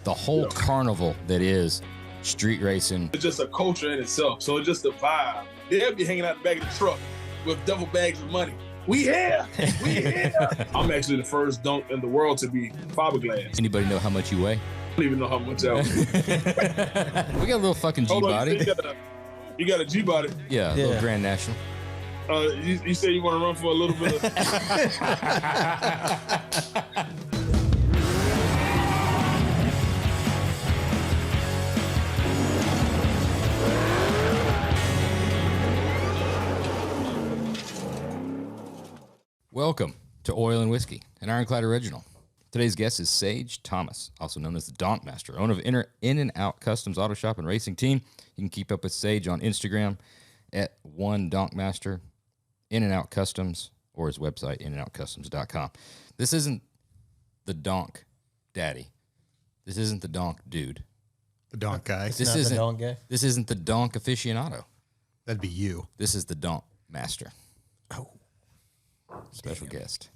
the whole carnival that is street racing. It's just a culture in itself. So it's just a vibe. They'll be hanging out the back of the truck with double bags of money. We here. We here. I'm actually the first dunk in the world to be fiberglass. Anybody know how much you weigh? I don't even know how much I weigh. We got a little fucking G-body. You got a G-body? Yeah, a little Grand National. You say you want to run for a little bit of... Welcome to Oil and Whiskey, an Ironclad original. Today's guest is Sage Thomas, also known as the Donkmaster, owner of In and Out Customs Auto Shop and Racing Team. You can keep up with Sage on Instagram at @1Donkmaster, In and Out Customs, or his website, inandoutcustoms.com. This isn't the Donk daddy. This isn't the Donk dude. The Donk guy. This isn't the Donk guy. This isn't the Donk aficionado. That'd be you. This is the Donkmaster. Oh. Special guest.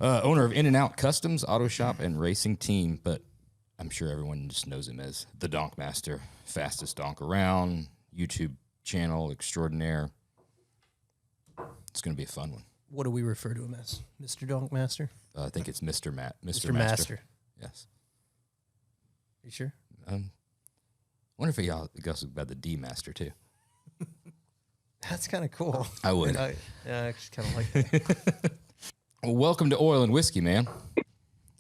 Owner of In and Out Customs, Auto Shop, and Racing Team, but I'm sure everyone just knows him as the Donkmaster, fastest donk around, YouTube channel extraordinaire. It's going to be a fun one. What do we refer to him as? Mr. Donkmaster? I think it's Mr. Mr. Master. Yes. Are you sure? Wonder if he goes by the D Master too. That's kind of cool. I would. I actually kind of like that. Well, welcome to Oil and Whiskey, man.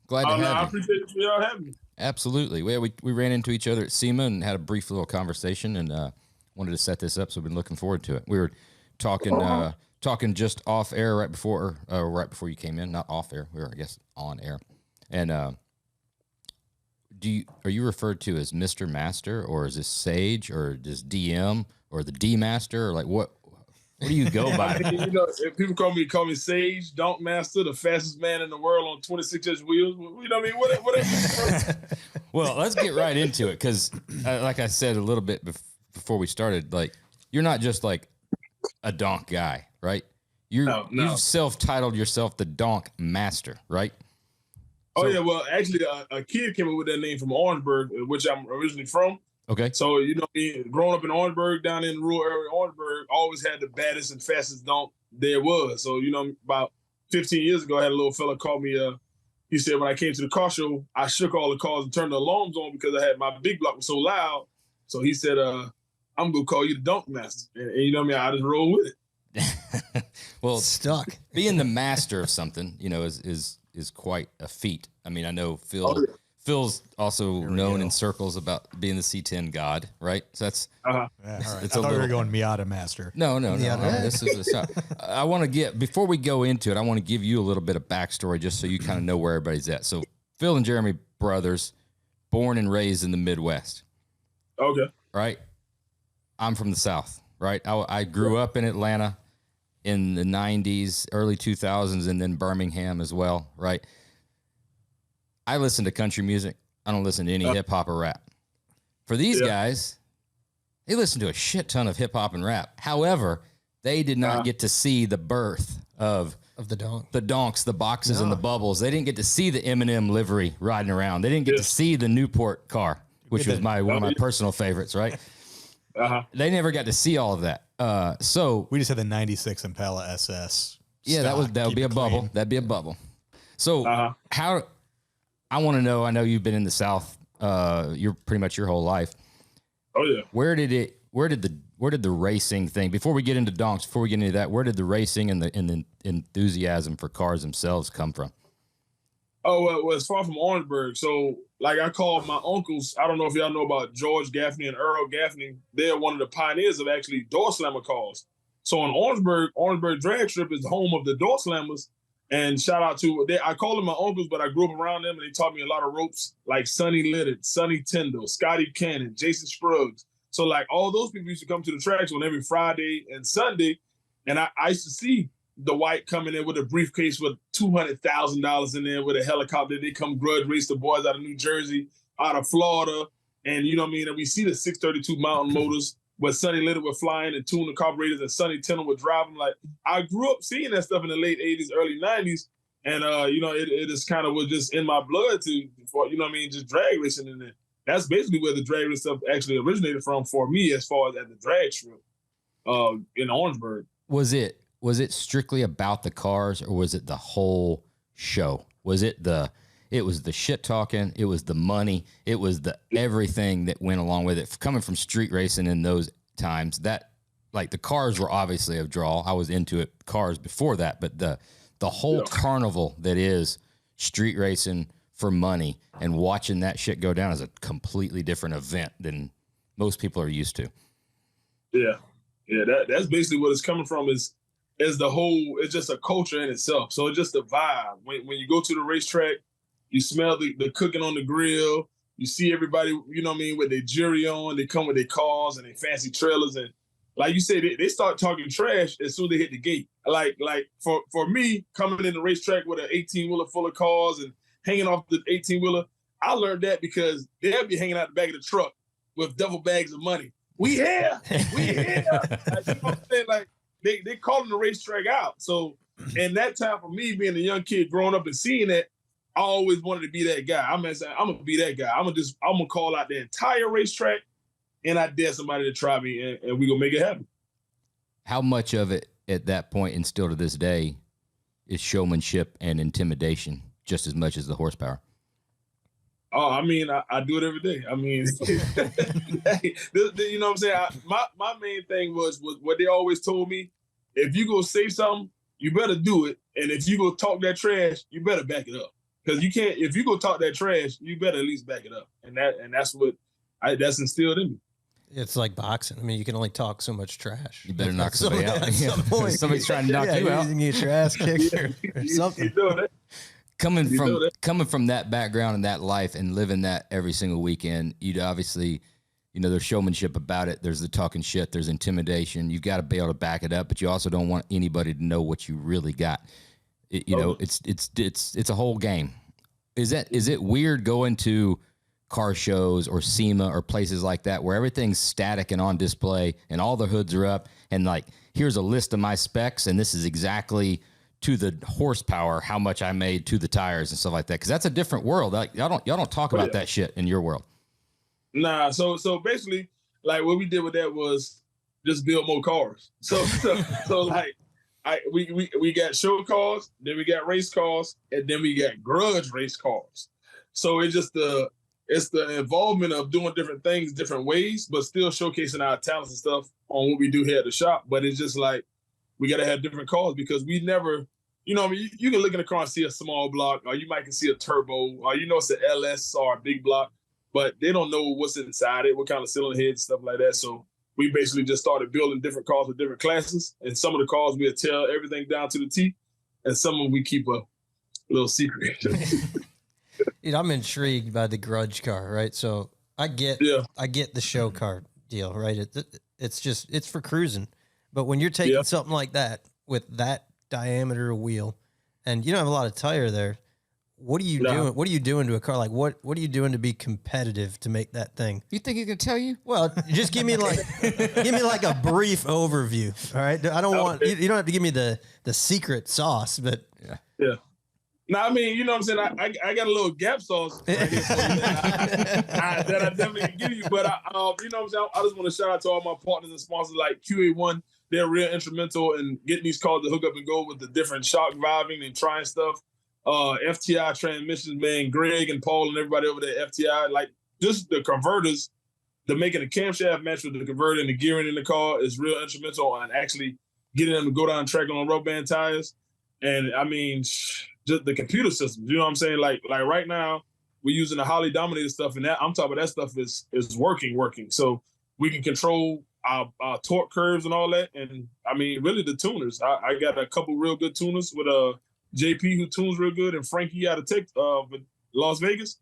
Glad to have you. I appreciate y'all having me. Absolutely. We ran into each other at SEMA and had a brief little conversation, and wanted to set this up, so we've been looking forward to it. We were talking just off air right before you came in. Not off air. We were, I guess, on air. And are you referred to as Mr. Master, or is this Sage, or just DM, or the D Master, or like what do you go by? If people call me Sage, Donkmaster, the fastest man in the world on 26-inch wheels. You know what I mean? Whatever. Well, let's get right into it, because like I said a little bit before we started, like, you're not just like a donk guy, right? No. You've self-titled yourself the Donkmaster, right? Oh, yeah. Well, actually, a kid came up with that name from Orangeburg, which I'm originally from. Okay. So, growing up in Orangeburg, down in the rural area of Orangeburg, always had the baddest and fastest donk there was. So, about 15 years ago, I had a little fella call me. He said, when I came to the car show, I shook all the cars and turned the alarms on because I had my big block was so loud. So he said, I'm going to call you the Donkmaster. And I just roll with it. Well, stuck. Being the master of something, is quite a feat. I mean, I know Phil's also known in circles about being the C10 god, right? So that's all right. I thought we were going Miata Master. No. This is I want to before we go into it, I want to give you a little bit of backstory just so you kind of know where everybody's at. So Phil and Jeremy brothers, born and raised in the Midwest. Okay. Right. I'm from the South. Right. I grew up in Atlanta in the 90s, early 2000s, and then Birmingham as well. Right. I listen to country music. I don't listen to any hip hop or rap. For these guys, they listen to a shit ton of hip hop and rap. However, they did not get to see the birth of the donk, the donks, the boxes, and the bubbles. They didn't get to see the M&M livery riding around. They didn't get to see the Newport car, which was one of my personal favorites. Right? They never got to see all of that. So we just had the '96 Impala SS. Yeah, that would be a bubble. That'd be a bubble. So how? I want to know. I know you've been in the South. You're pretty much your whole life. Oh yeah. Where did the racing thing? Before we get into donks, before we get into that, where did the racing and the enthusiasm for cars themselves come from? Oh well, it's far from Orangeburg. So like I called my uncles. I don't know if y'all know about George Gaffney and Earl Gaffney. They're one of the pioneers of actually door slammer cars. So in Orangeburg drag strip is the home of the door slammers. And shout out to, I call them my uncles, but I grew up around them and they taught me a lot of ropes, like Sonny Liddard, Sonny Tyndall, Scotty Cannon, Jason Spruggs. So like all those people used to come to the tracks on every Friday and Sunday. And I used to see the white coming in with a briefcase with $200,000 in there with a helicopter. They come grudge race the boys out of New Jersey, out of Florida. And you know what I mean? And we see the 632 Mountain Motors where Sonny Liddard would fly in and tune the carburetors and Sonny Tyndall would drive them. Like, I grew up seeing that stuff in the late 80s, early 90s. And it is kind of was just in my blood just drag racing. And that's basically where the drag racing stuff actually originated from for me, as far as at the drag strip in Orangeburg. Was it strictly about the cars, or was it the whole show? Was it the shit talking, it was the money, it was the everything that went along with it? Coming from street racing in those times, that like the cars were obviously a draw. I was into it, cars before that, but the whole carnival that is street racing for money and watching that shit go down is a completely different event than most people are used to. Yeah. Yeah, that's basically what it's coming from is the whole, it's just a culture in itself. So it's just a vibe. When you go to the racetrack, you smell the cooking on the grill, you see everybody, with their jury on, they come with their cars and their fancy trailers. And like you said, they start talking trash as soon as they hit the gate. Like for me, coming in the racetrack with an 18-wheeler full of cars and hanging off the 18-wheeler, I learned that because they'll be hanging out the back of the truck with duffel bags of money. We here. Like, you know what I'm saying? Like they calling the racetrack out. So in that time for me, being a young kid growing up and seeing that, I always wanted to be that guy. I'm gonna be that guy. I'm gonna call out the entire racetrack, and I dare somebody to try me, and we gonna make it happen. How much of it at that point and still to this day is showmanship and intimidation just as much as the horsepower? Oh, I mean, I do it every day. I mean, you know what I'm saying? My main thing was what they always told me: if you go say something, you better do it, and if you go talk that trash, you better back it up. Because you can't, if you go talk that trash, you better at least back it up, and that's what that's instilled in me. It's like boxing. I mean, you can only talk so much trash. You better knock somebody out. At some point. Somebody's trying to knock you out. You can get your ass kicked or something. You know that. Coming from that background and that life and living that every single weekend, you'd obviously, there's showmanship about it. There's the talking shit. There's intimidation. You've got to be able to back it up, but you also don't want anybody to know what you really got. It's a whole game. Is it weird going to car shows or SEMA or places like that where everything's static and on display and all the hoods are up and like, here's a list of my specs and this is exactly to the horsepower how much I made to the tires and stuff like that? Because that's a different world. Like, y'all don't talk about that shit in your world. Nah. So basically, like what we did with that was just build more cars. So like. We got show cars, then we got race cars, and then we got grudge race cars. So it's just the involvement of doing different things different ways, but still showcasing our talents and stuff on what we do here at the shop. But it's just like we got to have different cars because we never, you can look in the car and see a small block, or you might can see a turbo, or it's an LS or a big block, but they don't know what's inside it, what kind of cylinder head, stuff like that. So we basically just started building different cars with different classes. And some of the cars we'll tell everything down to the T. And some of them we keep a little secret. I'm intrigued by the grudge car, right? So I get the show car deal, right? It's for cruising. But when you're taking something like that with that diameter of wheel and you don't have a lot of tire there, what are you doing? What are you doing to a car? Like what are you doing to be competitive to make that thing? You think he can tell you? Well, just give me like a brief overview. All right. I don't want you don't have to give me the secret sauce, but yeah. Now, I mean, you know what I'm saying? I got a little gap sauce right here that I definitely can give you. But you know what I'm saying? I just want to shout out to all my partners and sponsors like QA1. They're real instrumental in getting these cars to hook up and go with the different shock vibing and trying stuff. FTI transmissions, man, Greg and Paul and everybody over there at FTI, like just the converters, the making the camshaft match with the converter and the gearing in the car is real instrumental on actually getting them to go down track on rubber band tires. And I mean, just the computer systems, you know what I'm saying? Like right now, we're using the Holly Dominator stuff, and that I'm talking about that stuff is working. So we can control our torque curves and all that. And I mean, really the tuners. I got a couple real good tuners with JP who tunes real good, and Frankie out of Las Vegas.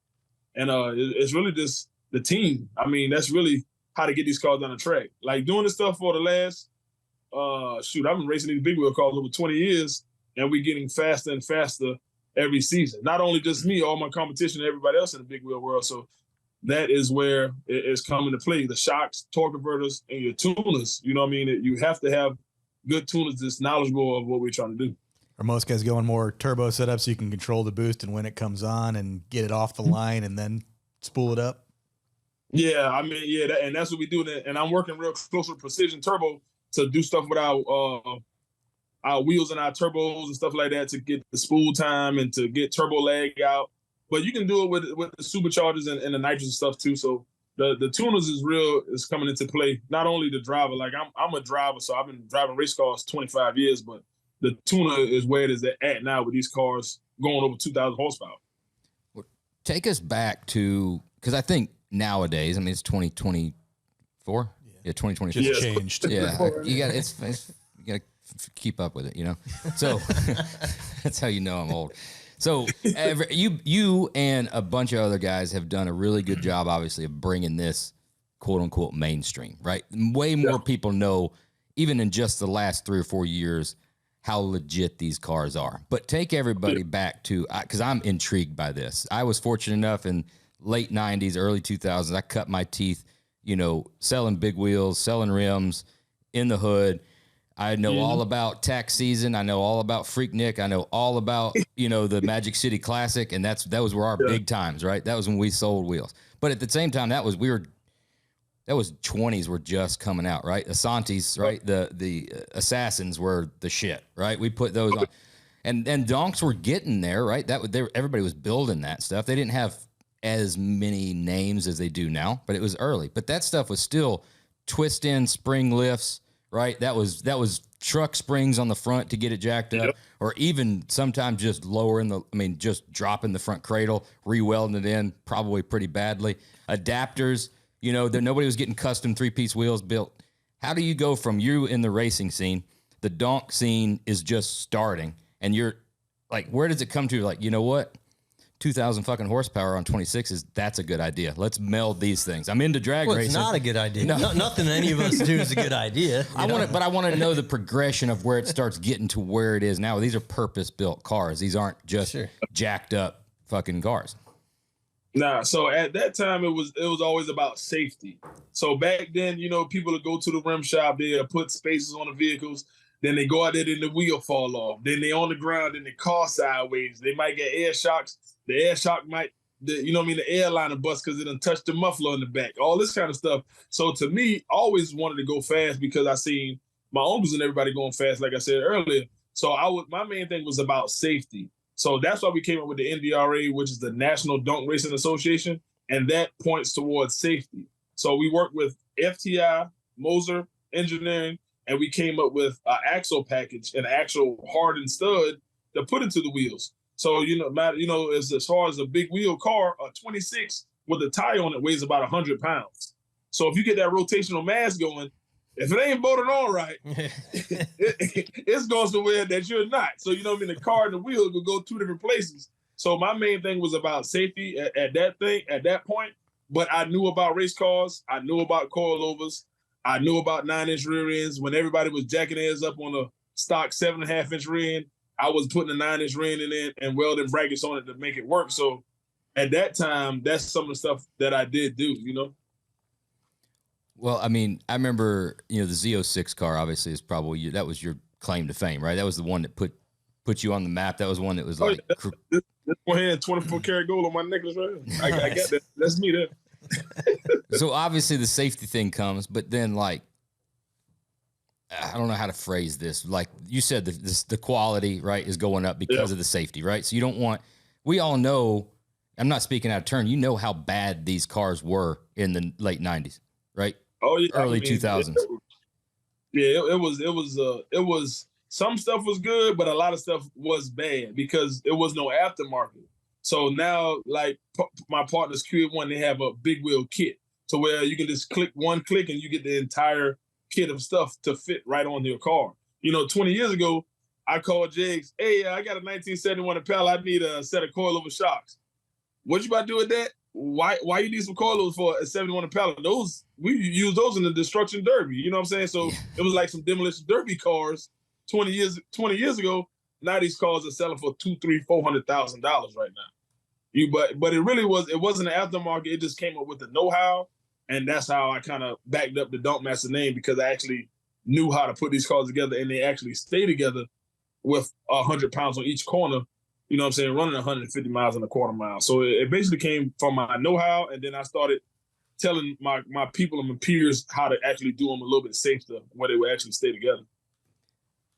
And it's really just the team. I mean, that's really how to get these cars down the track. Like doing this stuff for the last, I've been racing these big wheel cars over 20 years, and we're getting faster and faster every season. Not only just me, all my competition and everybody else in the big wheel world. So that is where it's coming to play. The shocks, torque converters, and your tuners. You know what I mean? You have to have good tuners that's knowledgeable of what we're trying to do. Are most guys going more turbo setup so you can control the boost and when it comes on and get it off the line and then spool it up? Yeah, I mean, yeah, and that's what we do. And I'm working real close with Precision Turbo to do stuff with our wheels and our turbos and stuff like that to get the spool time and to get turbo lag out. But you can do it with the superchargers and the nitrous and stuff too. So the tuners is coming into play. Not only the driver, like I'm a driver, so I've been driving race cars 25 years, but the tuner is where it is at now with these cars going over 2,000 horsepower. Well, take us back to, because I think nowadays, I mean, it's 2024. Yeah, 2024. Just changed. Yeah, you got you got to keep up with it, you know. So that's how you know I'm old. So you and a bunch of other guys have done a really good job, obviously, of bringing this quote unquote mainstream, right? Way more people know, even in just the last 3 or 4 years, how legit these cars are. But take everybody back to, because I'm intrigued by this. I was fortunate enough in late 90s, early 2000s, I cut my teeth, you know, selling big wheels, selling rims in the hood. I know all about tax season. I know all about Freaknik. I know all about, you know, the Magic City Classic. And that was where our big times, right? That was when we sold wheels. But at the same time, that was 20s were just coming out, right? Asantes, right? The Assassins were the shit, right? We put those on. And Donks were getting there, right? Everybody was building that stuff. They didn't have as many names as they do now, but it was early. But that stuff was still twist in spring lifts, right? That was truck springs on the front to get it jacked up, or even sometimes just just dropping the front cradle, re-welding it in, probably pretty badly. Adapters, you know, nobody was getting custom 3-piece wheels built. How do you go from you in the racing scene, the donk scene is just starting, and you're like, where does it come to? Like, you know what? 2,000 fucking horsepower on 26s, that's a good idea. Let's meld these things. I'm into drag racing. It's not a good idea. No. Nothing any of us do is a good idea. I want to know the progression of where it starts getting to where it is now. These are purpose-built cars. These aren't just jacked up fucking cars. Nah, so at that time it was always about safety. So back then, you know, people would go to the rim shop, they'll put spaces on the vehicles, then they go out there, then the wheel fall off, then they on the ground, then the car sideways. They might get air shocks. The air shock the airliner bust because it done touched the muffler in the back, all this kind of stuff. So to me, I always wanted to go fast because I seen my uncles and everybody going fast, like I said earlier. So my main thing was about safety. So that's why we came up with the NDRA, which is the National Donk Racing Association, and that points towards safety. So we worked with FTI, Moser Engineering, and we came up with an axle package, an actual hardened stud to put into the wheels. So, as far as a big wheel car, a 26 with a tire on it weighs about 100 pounds. So if you get that rotational mass going, if it ain't bolted on right, it's going somewhere that you're not. So, the car and the wheel will go 2 different places. So my main thing was about safety at that point. But I knew about race cars. I knew about coilovers. I knew about 9-inch rear ends. When everybody was jacking theirs up on a stock 7.5-inch rear end, I was putting a 9-inch rear end in and welding brackets on it to make it work. So at that time, that's some of the stuff that I did do, Well, I mean, I remember, the Z06 car obviously is probably, that was your claim to fame, right? That was the one that put you on the map. That was one that was like... This one here, 24 karat gold on my necklace right here. I got that. That's me there. So obviously the safety thing comes, but then like, I don't know how to phrase this. Like you said, the quality, right, is going up because of the safety, right? So you don't want, we all know, I'm not speaking out of turn, you know how bad these cars were in the late 90s, right? Oh, yeah. Early 2000s. It was, some stuff was good, but a lot of stuff was bad because it was no aftermarket. So now, like my partner's Q1, they have a big wheel kit to where you can just click one click and you get the entire kit of stuff to fit right on your car. 20 years ago, I called Jakes, hey, I got a 1971 Impala. I need a set of coilover shocks. What you about to do with that? Why you need some coilovers for a 71 Impala? Those, we use those in the destruction derby. You know what I'm saying? So it was like some demolition derby cars 20 years ago. Now these cars are selling for $200,000, $400,000 right now. But it wasn't an aftermarket. It just came up with the know-how. And that's how I kind of backed up the Donkmaster name, because I actually knew how to put these cars together and they actually stay together with 100 pounds on each corner, you know what I'm saying, running 150 miles in a quarter mile. So it basically came from my know-how, and then I started telling my people and my peers how to actually do them a little bit safer, where they would actually stay together.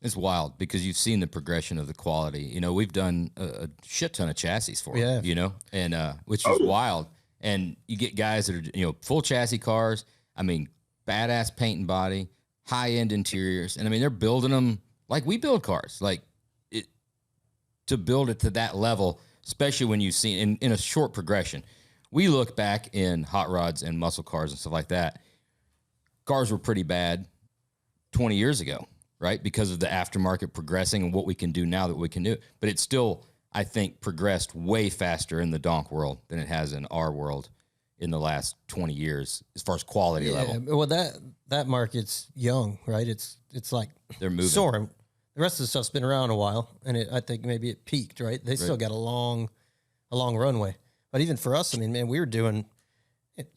It's wild because you've seen the progression of the quality. You know, we've done a shit ton of chassis for it, you know, and which is wild. And you get guys that are, you know, full chassis cars. I mean, badass paint and body, high-end interiors. And I mean, they're building them like we build cars, like it, to build it to that level, especially when you see in a short progression. We look back in hot rods and muscle cars and stuff like that. Cars were pretty bad 20 years ago, right? Because of the aftermarket progressing and what we can do now that we can do. But it's still, I think, progressed way faster in the donk world than it has in our world in the last 20 years as far as quality level. Well, that market's young, right? It's like they're moving. Soaring. The rest of the stuff's been around a while, and I think maybe it peaked, right? They still got a long runway. But even for us, I mean, man, we were doing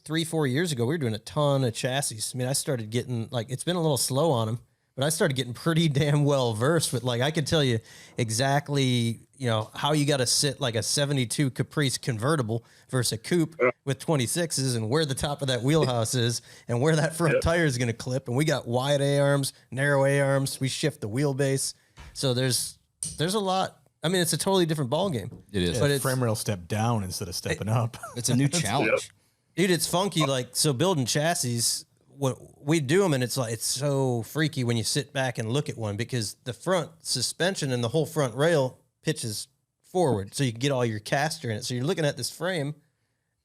3-4 years ago, we were doing a ton of chassis. I mean, I started getting, like, it's been a little slow on them, but I started getting pretty damn well versed with, like, I could tell you exactly, you know, how you got to sit like a 72 Caprice convertible versus a coupe with 26s, and where the top of that wheelhouse is and where that front tire is going to clip. And we got wide A-arms, narrow A-arms. We shift the wheelbase. So there's a lot. I mean, it's a totally different ballgame. It is. But frame rail step down instead of stepping up. It's a new challenge. Dude, it's funky. Like, so building chassis, what we do them, and it's like, it's so freaky when you sit back and look at one, because the front suspension and the whole front rail pitches forward, so you can get all your caster in it. So you're looking at this frame,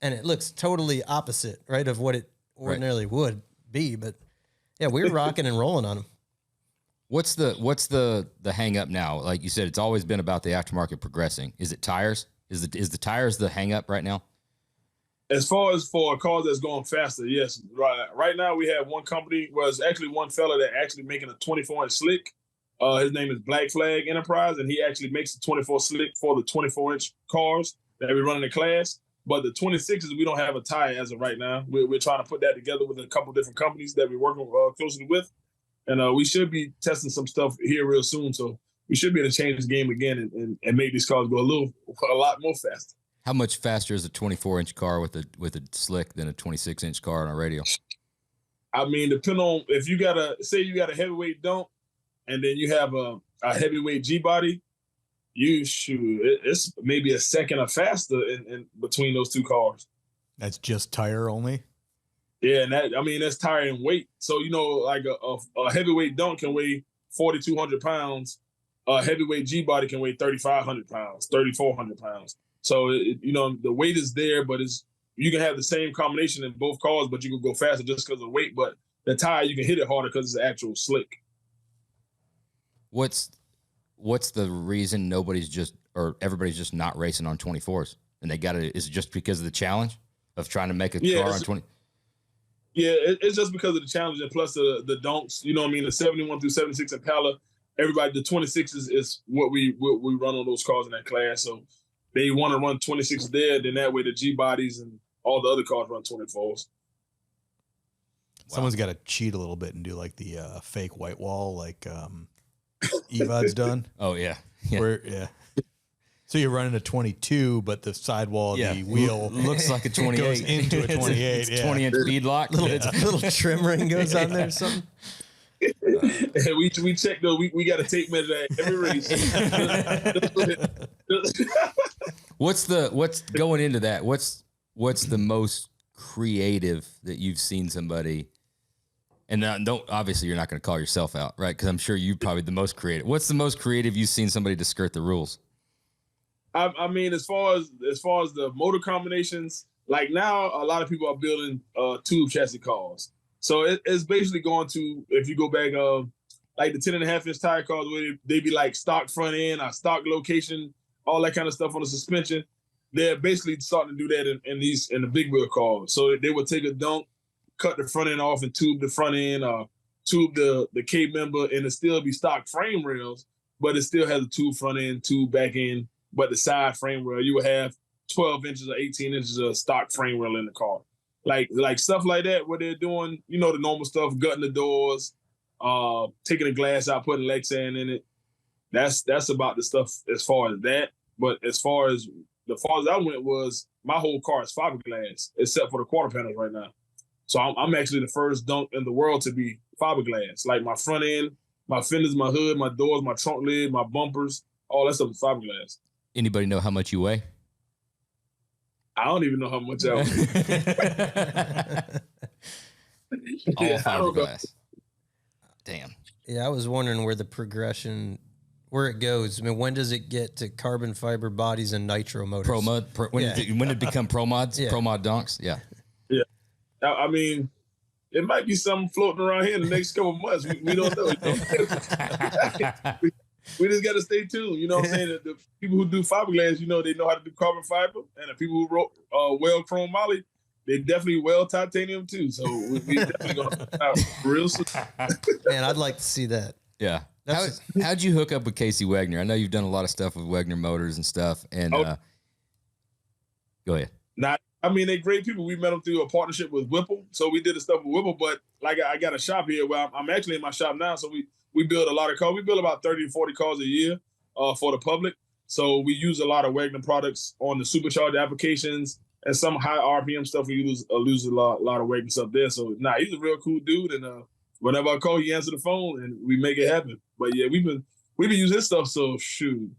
and it looks totally opposite, right, of what it ordinarily would be. But yeah, we're rocking and rolling on them. What's the hang up now? Like you said, it's always been about the aftermarket progressing. Is it tires? Is the tires the hang up right now? As far as for cars that's going faster, yes. Right now we have one company, was actually one fella that actually making a 24-inch slick. His name is Black Flag Enterprise, and he actually makes a 24 slick for the 24-inch cars that we run in the class. But the 26s, we don't have a tire as of right now. We're trying to put that together with a couple different companies that we're working closely with. And we should be testing some stuff here real soon. So we should be able to change the game again and make these cars go a lot more faster. How much faster is a 24-inch car with a slick than a 26-inch car on a radial? I mean, depending on if you got a heavyweight Donk and then you have a heavyweight G body, it's maybe a second or faster in between those two cars. That's just tire only? Yeah, and that's tire and weight. So, you know, like a heavyweight Donk can weigh 4,200 pounds. A heavyweight G body can weigh 3,500 pounds, 3,400 pounds. So, you know, the weight is there, but you can have the same combination in both cars, but you can go faster just because of weight. But the tire, you can hit it harder because it's an actual slick. What's the reason everybody's just not racing on 24s? And is it just because of the challenge of trying to make a car on 20? Yeah, it's just because of the challenge, and plus the Donks, you know what I mean, the 71 through 76 Impala, everybody, the 26s is what we run on those cars in that class. So they want to run 26s there, then that way the G bodies and all the other cars run 24s. Someone's got to cheat a little bit and do like the fake white wall, like Evad's done. Oh yeah. So you're running a 22, but the sidewall, the wheel looks like a 28. Goes into a 28. It's 20-inch bead lock. Little trim ring goes on there or something. We check though. We got a tape measure at every race. What's going into that? What's the most creative that you've seen somebody? And obviously you're not going to call yourself out, right? Because I'm sure you're probably the most creative. What's the most creative you've seen somebody to skirt the rules? I mean, as far as the motor combinations, like now a lot of people are building tube chassis cars. So it's basically going to, if you go back, like the 10.5-inch tire cars, where they be like stock front end, or stock location, all that kind of stuff on the suspension. They're basically starting to do that in the big wheel cars. So they would take a Donk, cut the front end off and tube the front end, tube the K member, and it still be stock frame rails, but it still has a tube front end, tube back end. But the side frame rail, you would have 12 inches or 18 inches of stock frame rail in the car. Like stuff like that, where they're doing, you know, the normal stuff, gutting the doors, taking the glass out, putting Lexan in it. That's about the stuff as far as that. But as far as I went was my whole car is fiberglass, except for the quarter panels right now. So I'm actually the first Donk in the world to be fiberglass. Like my front end, my fenders, my hood, my doors, my trunk lid, my bumpers, all that stuff is fiberglass. Anybody know how much you weigh? I don't even know how much I weigh. All fiberglass. Damn. Yeah, I was wondering where the progression, where it goes. I mean, when does it get to carbon fiber bodies and nitro motors? When did it become Pro Mods? Yeah. Pro Mod Donks? Yeah. Yeah. I mean, it might be something floating around here in the next couple of months. We don't know. We just got to stay tuned. You know what I'm saying? The people who do fiberglass, they know how to do carbon fiber. And the people who weld chrome moly, they definitely weld titanium too. So we definitely going to find out real soon. Man, I'd like to see that. Yeah. How'd you hook up with Casey Wagner? I know you've done a lot of stuff with Wagner Motors and stuff. And go ahead. They're great people. We met them through a partnership with Whipple. So we did the stuff with Whipple, but like I got a shop here where I'm actually in my shop now. So we build a lot of cars. We build about 30 to 40 cars a year for the public. So we use a lot of Wagner products on the supercharged applications and some high RPM stuff. We use a lot of Wagner stuff there. So he's a real cool dude. And whenever I call, he answers the phone and we make it happen. But yeah, we've been using his stuff. So shoot,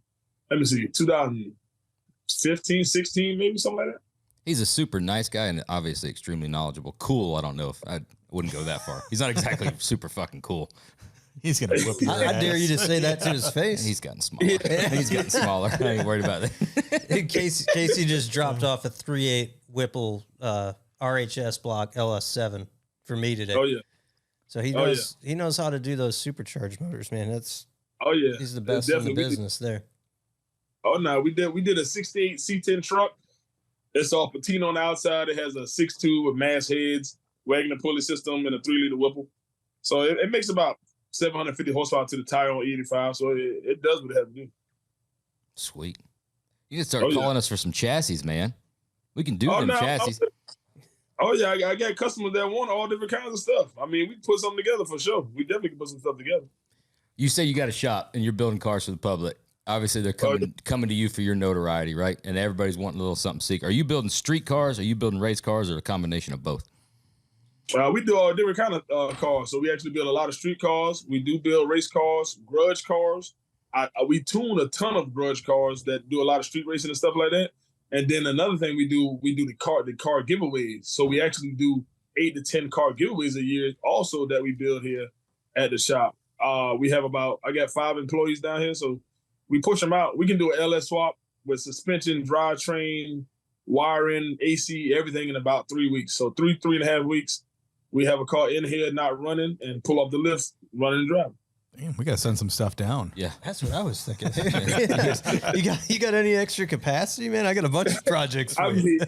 let me see, 2015, 16, maybe something like that. He's a super nice guy and obviously extremely knowledgeable. Cool. I don't know if I wouldn't go that far. He's not exactly super fucking cool. He's going to whoop your ass. I dare you to say that to his face. He's gotten smaller. He's gotten smaller. I ain't worried about that. Casey just dropped off a 3.8 Whipple RHS block LS7 for me today. Oh, yeah. So he knows how to do those supercharged motors, man. He's the best in the business there. Oh, no. We did a 68 C10 truck. It's all patina on the outside. It has a 6.2 with mass heads, Wagner pulley system, and a 3-liter Whipple. So it makes about 750 horsepower to the tire on 85. So it does what it has to do. Sweet. You can start calling us for some chassis, man. We can do them chassis. I got customers that want all different kinds of stuff. I mean, we can put something together for sure. We definitely can put some stuff together. You say you got a shop and you're building cars for the public. Obviously, they're coming to you for your notoriety, right? And everybody's wanting a little something secret. Are you building street cars? Are you building race cars, or a combination of both? We do all different kind of cars. So we actually build a lot of street cars. We do build race cars, grudge cars. We tune a ton of grudge cars that do a lot of street racing and stuff like that. And then another thing we do the car giveaways. So we actually do 8 to 10 car giveaways a year also that we build here at the shop. We have I got 5 employees down here, so we push them out. We can do an LS swap with suspension, drivetrain, wiring, AC, everything in about 3 weeks. So 3.5 weeks, we have a car in here not running and pull up the lift, running and driving. Damn, we got to send some stuff down. Yeah. That's what I was thinking. You got any extra capacity, man? I got a bunch of projects for you.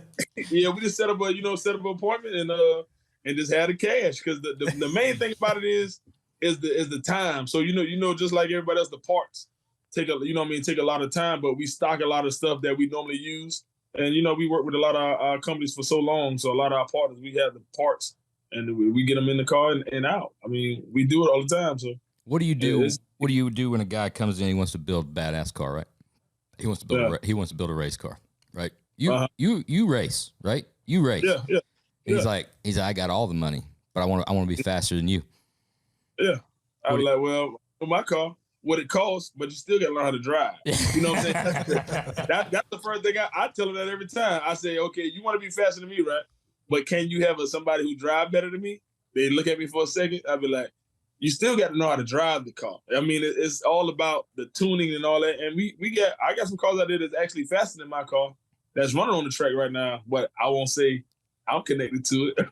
Yeah, we just set up an appointment and just had the cash, because the main thing about it is the time. So just like everybody else, the parts take a lot of time, but we stock a lot of stuff that we normally use. And we work with a lot of our companies for so long, so a lot of our partners, we have the parts and we get them in the car and out. I mean, we do it all the time. So what do you do? What do you do when a guy comes in? He wants to build a badass car, right? He wants to build. He wants to build a race car, right? You race, right? You race. Yeah. He's like, I got all the money, but I want to be faster than you. Yeah. I was like, well, for my car, what it costs, but you still got to learn how to drive. You know what I'm saying? That's the first thing I tell them that every time. I say, okay, you want to be faster than me, right? But can you have somebody who drive better than me? They look at me for a second. I'd be like, you still got to know how to drive the car. I mean, it's all about the tuning and all that. And I got some cars out there that's actually faster than my car that's running on the track right now, but I won't say I'm connected to it.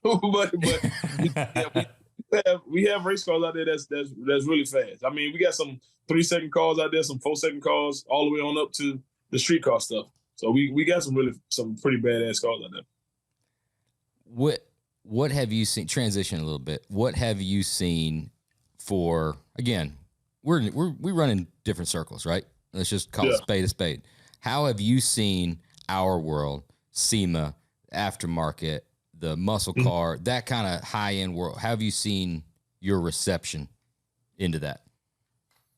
but we have race cars out there that's really fast. I mean, we got some 3-second cars out there, some 4-second cars, all the way on up to the street car stuff. So we got some pretty badass cars out there. What have you seen? Transition a little bit. What have you seen for? Again, we run in different circles, right? Let's just call a spade. How have you seen our world, SEMA, aftermarket, the muscle car, that kind of high end world? How have you seen your reception into that?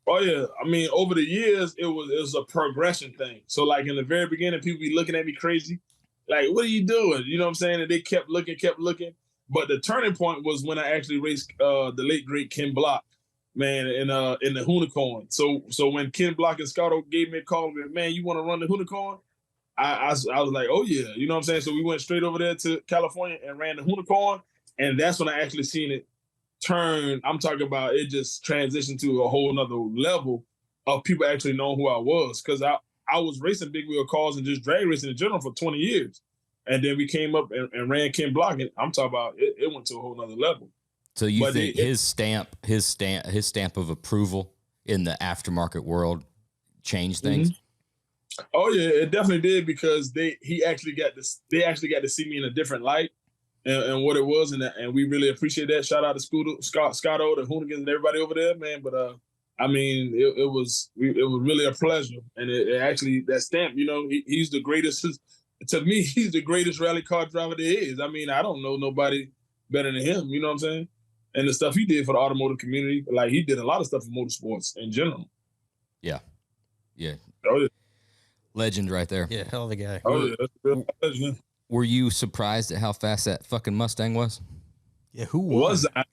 Oh yeah, I mean, over the years, it was a progression thing. So like in the very beginning, people be looking at me crazy, like, "What are you doing?" You know what I'm saying? And they kept looking. But the turning point was when I actually raced the late great Ken Block, man, in the Unicorn. So when Ken Block and Scotto gave me a call, man, you want to run the Unicorn? I was like, oh yeah, you know what I'm saying? So we went straight over there to California and ran the Unicorn, and that's when I actually seen it turn. I'm talking about it just transitioned to a whole nother level of people actually knowing who I was, because I was racing big wheel cars and just drag racing in general for 20 years. And then we came up and ran Ken Block, and I'm talking about it went to a whole nother level. So you think his stamp of approval in the aftermarket world changed things? Mm-hmm. Oh yeah, it definitely did, because they actually got to see me in a different light and what it was, and we really appreciate that. Shout out to Scotto, the Hoonigans, and everybody over there, man. But I mean, it was really a pleasure, and it actually, that stamp, you know, he's the greatest. To me, he's the greatest rally car driver there is. I mean, I don't know nobody better than him. You know what I'm saying? And the stuff he did for the automotive community, like he did a lot of stuff for motorsports in general. Yeah. Oh yeah. Legend right there. Yeah, hell of a guy. Oh yeah, that's a real legend. Were you surprised at how fast that fucking Mustang was? Yeah, who was I?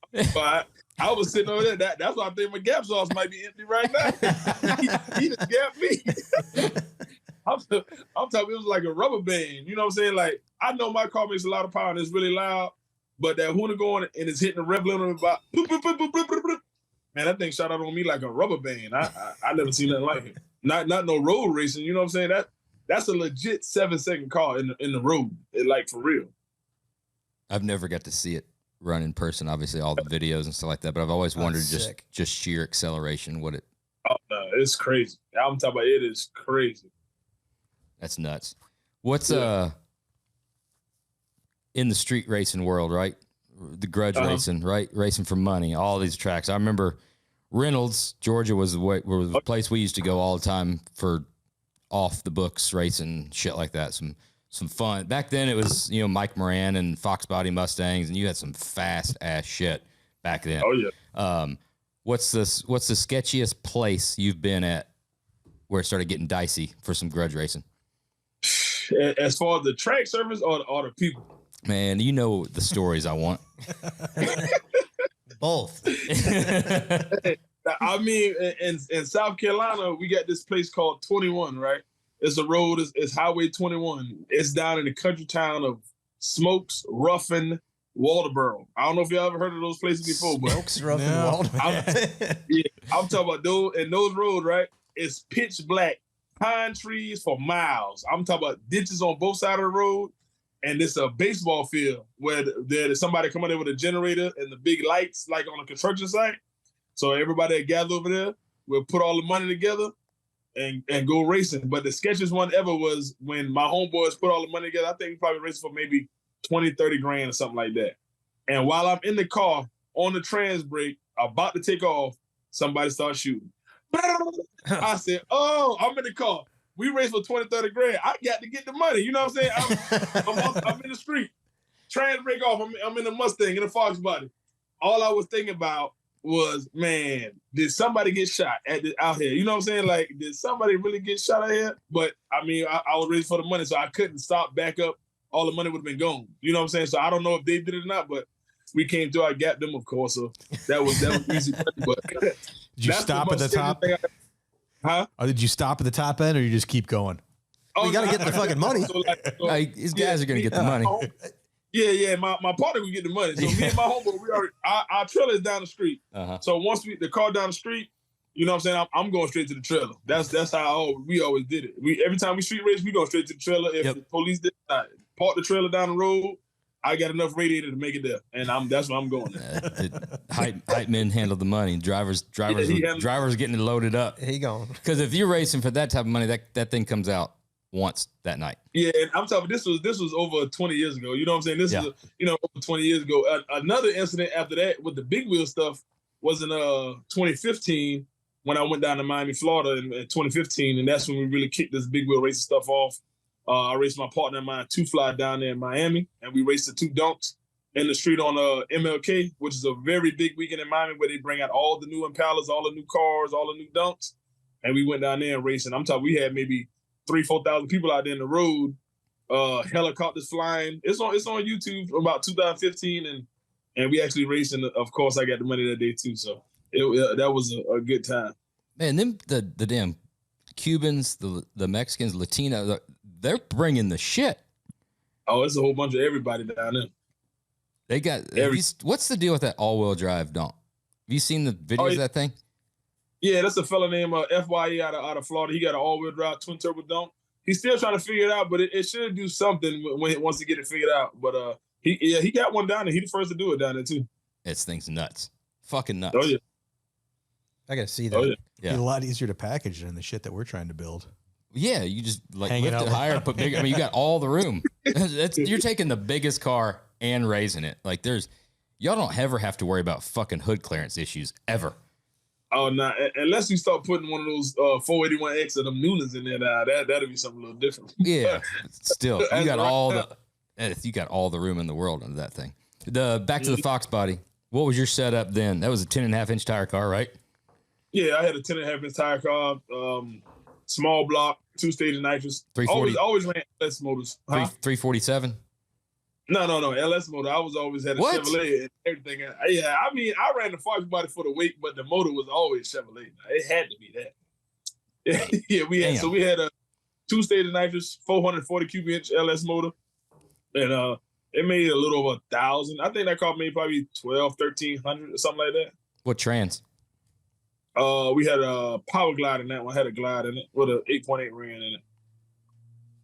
I was sitting over there. That's why I think my gap sauce might be empty right now. he just gapped me. I'm talking, it was like a rubber band. You know what I'm saying? Like, I know my car makes a lot of power and it's really loud, but that Huna going and it's hitting the rev limiter about boop, boop, boop, boop, boop, boop, boop. Man, that thing shot out on me like a rubber band. I never seen nothing like it. Not no road racing. You know what I'm saying? That's a legit 7-second car in the road. Like, for real. I've never got to see it run in person. Obviously, all the videos and stuff like that. But I've always wondered just sheer acceleration. What it? Oh no, it's crazy. I'm talking about, it is crazy. That's nuts. What's in the street racing world, right? The grudge racing, right? Racing for money. All these tracks. I remember Reynolds, Georgia, was the place we used to go all the time for off the books racing, shit like that. Some fun. Back then it was, you know, Mike Moran and Fox Body Mustangs, and you had some fast ass shit back then. Oh yeah. What's the sketchiest place you've been at where it started getting dicey for some grudge racing? As far as the track service or the people? Man, you know the stories I want. Both. I mean, in South Carolina, we got this place called 21, right? It's a road, it's Highway 21. It's down in the country town of Smokes, Ruffin, Walterboro. I don't know if y'all ever heard of those places before, but Smokes, Ruffin, Walterboro. I'm talking about those roads, right? It's pitch black, pine trees for miles. I'm talking about ditches on both sides of the road, and it's a baseball field where there's somebody coming in with a generator and the big lights, like on a construction site. So everybody that gather over there will put all the money together and go racing. But the sketchiest one ever was when my homeboys put all the money together. I think we probably raced for maybe 20, 30 grand or something like that. And while I'm in the car on the trans brake, about to take off, somebody starts shooting. I said, oh, I'm in the car. We raced for 20, 30 grand. I got to get the money. You know what I'm saying? I'm in the street. Trans brake off. I'm in the Mustang, in the Fox Body. All I was thinking about was, man, did somebody get shot out here? You know what I'm saying? Like, did somebody really get shot out here? But, I mean, I was ready for the money, so I couldn't stop, back up. All the money would have been gone. You know what I'm saying? So I don't know if they did it or not, but we came through. I gapped them, of course. So that was easy. But did you stop at the top? Huh? Or did you stop at the top end, or you just keep going? Oh, you got to get the fucking money. These guys are going to get the money. Yeah. My partner would get the money. So me and my homeboy, we already our trailer is down the street. So once the car down the street, you know what I'm saying? I'm going straight to the trailer. That's how we always did it. Every time we street race, we go straight to the trailer. If the police did not park the trailer down the road, I got enough radiator to make it there, and that's where I'm going. Hype men handle the money. Drivers getting it loaded up. He gone. Because if you're racing for that type of money, that thing comes out once that night. Yeah, and I'm talking. This was over 20 years ago. You know what I'm saying? This is over 20 years ago. Another incident after that with the big wheel stuff was in 2015 when I went down to Miami, Florida in 2015, and that's when we really kicked this big wheel racing stuff off. I raced my partner of mine, Two Fly, down there in Miami, and we raced the two Donks. in the street on MLK, which is a very big weekend in Miami where they bring out all the new Impalas, all the new cars, all the new Donks. And we went down there and racing. I'm talking, we had maybe 3,000-4,000 people out there in the road, helicopters flying. It's on YouTube about 2015, and we actually raced. And of course, I got the money that day too. So that was a good time. Man, them the damn Cubans, the Mexicans, Latino, they're bringing the shit. Oh, it's a whole bunch of everybody down there. They got what's the deal with that all-wheel drive Donk? Have you seen the videos of that thing? Yeah, that's a fella named FYE out of Florida. He got an all-wheel drive twin turbo Donk. He's still trying to figure it out, but it should do something once he get it figured out. But he got one down there. He the first to do it down there too. This thing's nuts, fucking nuts. Oh yeah, I gotta see that. Oh, yeah. It's a lot easier to package than the shit that we're trying to build. Yeah, you just like Hang lift it higher, put bigger. I mean, you got all the room. You're taking the biggest car and raising it. Like y'all don't ever have to worry about fucking hood clearance issues ever. Oh no! Unless you start putting one of those 481X of them Newlands in there, that'll be something a little different. Yeah, still you got all the room in the world under that thing. Back to the Fox body. What was your setup then? That was a 10.5-inch tire car, right? Yeah, I had a 10.5-inch tire car, small block, 2-stage nitrous. 340. Always ran LS motors. 347. No, LS motor. I always had a Chevrolet and everything. Yeah, I mean, I ran the Fox body for the weight, but the motor was always Chevrolet. It had to be that. Yeah, we had a 2-stage nitrous, 440 cubic inch LS motor, and it made a little over 1,000. I think that car made probably 1,300 or something like that. What trans? We had a power glide in that one. Had a glide in it with a 8.8 ring in it.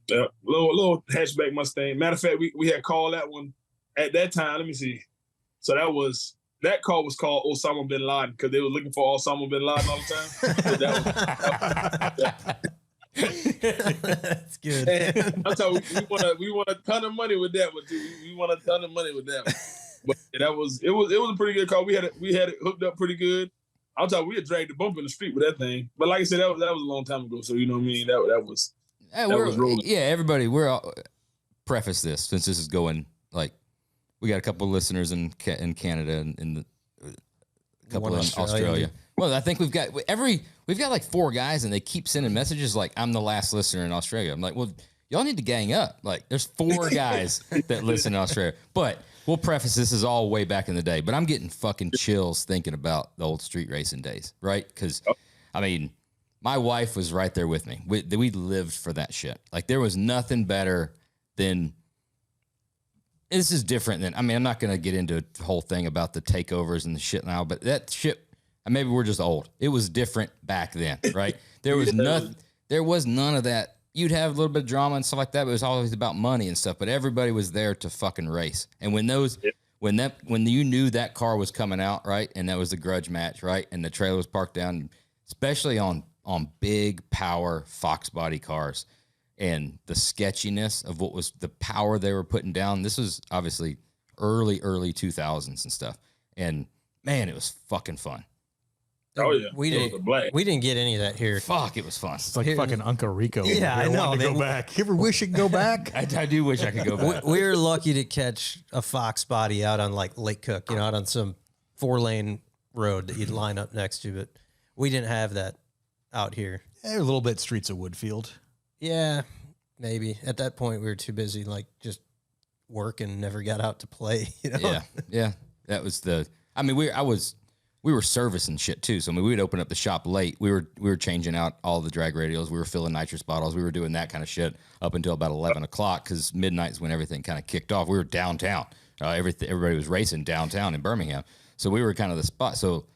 Yeah, little hatchback Mustang. Matter of fact, we had called that one at that time. Let me see. So that car was called Osama bin Laden because they were looking for Osama bin Laden all the time. That's good. And I'm telling you, we want a ton of money with that one too. We want a ton of money with that one. But it was a pretty good car. We had it hooked up pretty good. I'm telling you, we had dragged the bump in the street with that thing. But like I said, that was a long time ago. So you know what I mean? That was. Yeah, everybody, preface this since this is going like we got a couple of listeners in Canada and a couple in Australia. Well, I think we've got like 4 guys and they keep sending messages like I'm the last listener in Australia. I'm like, well, y'all need to gang up. Like there's 4 guys that listen in Australia. But we'll preface this is all way back in the day. But I'm getting fucking chills thinking about the old street racing days, right? Because I mean. My wife was right there with me. We lived for that shit. Like there was nothing better than. This is different than. I mean, I'm not going to get into a whole thing about the takeovers and the shit now, but that shit. Maybe we're just old. It was different back then, right? There was nothing. There was none of that. You'd have a little bit of drama and stuff like that, but it was always about money and stuff. But everybody was there to fucking race. And when you knew that car was coming out, right, and that was the grudge match, right, and the trailer was parked down, especially on big power Fox body cars and the sketchiness of what was the power they were putting down. This was obviously early 2000s and stuff. And man, it was fucking fun. Oh yeah. We didn't get any of that here. Fuck, it was fun. It's like fucking Uncle Rico. Yeah, I know. Go back. You ever wish it could go back? I do wish I could go back. We were lucky to catch a Fox body out on like Lake Cook, out on some 4-lane road that you'd line up next to, but we didn't have that out here. A little bit streets of Woodfield. Yeah, maybe. At that point, we were too busy, like just working, never got out to play. Yeah. That was I mean, we were servicing shit too. So I mean, we'd open up the shop late. We were changing out all the drag radials. We were filling nitrous bottles. We were doing that kind of shit up until about 11 o'clock because midnight's when everything kind of kicked off. We were downtown. Everybody was racing downtown in Birmingham. So we were kind of the spot. So.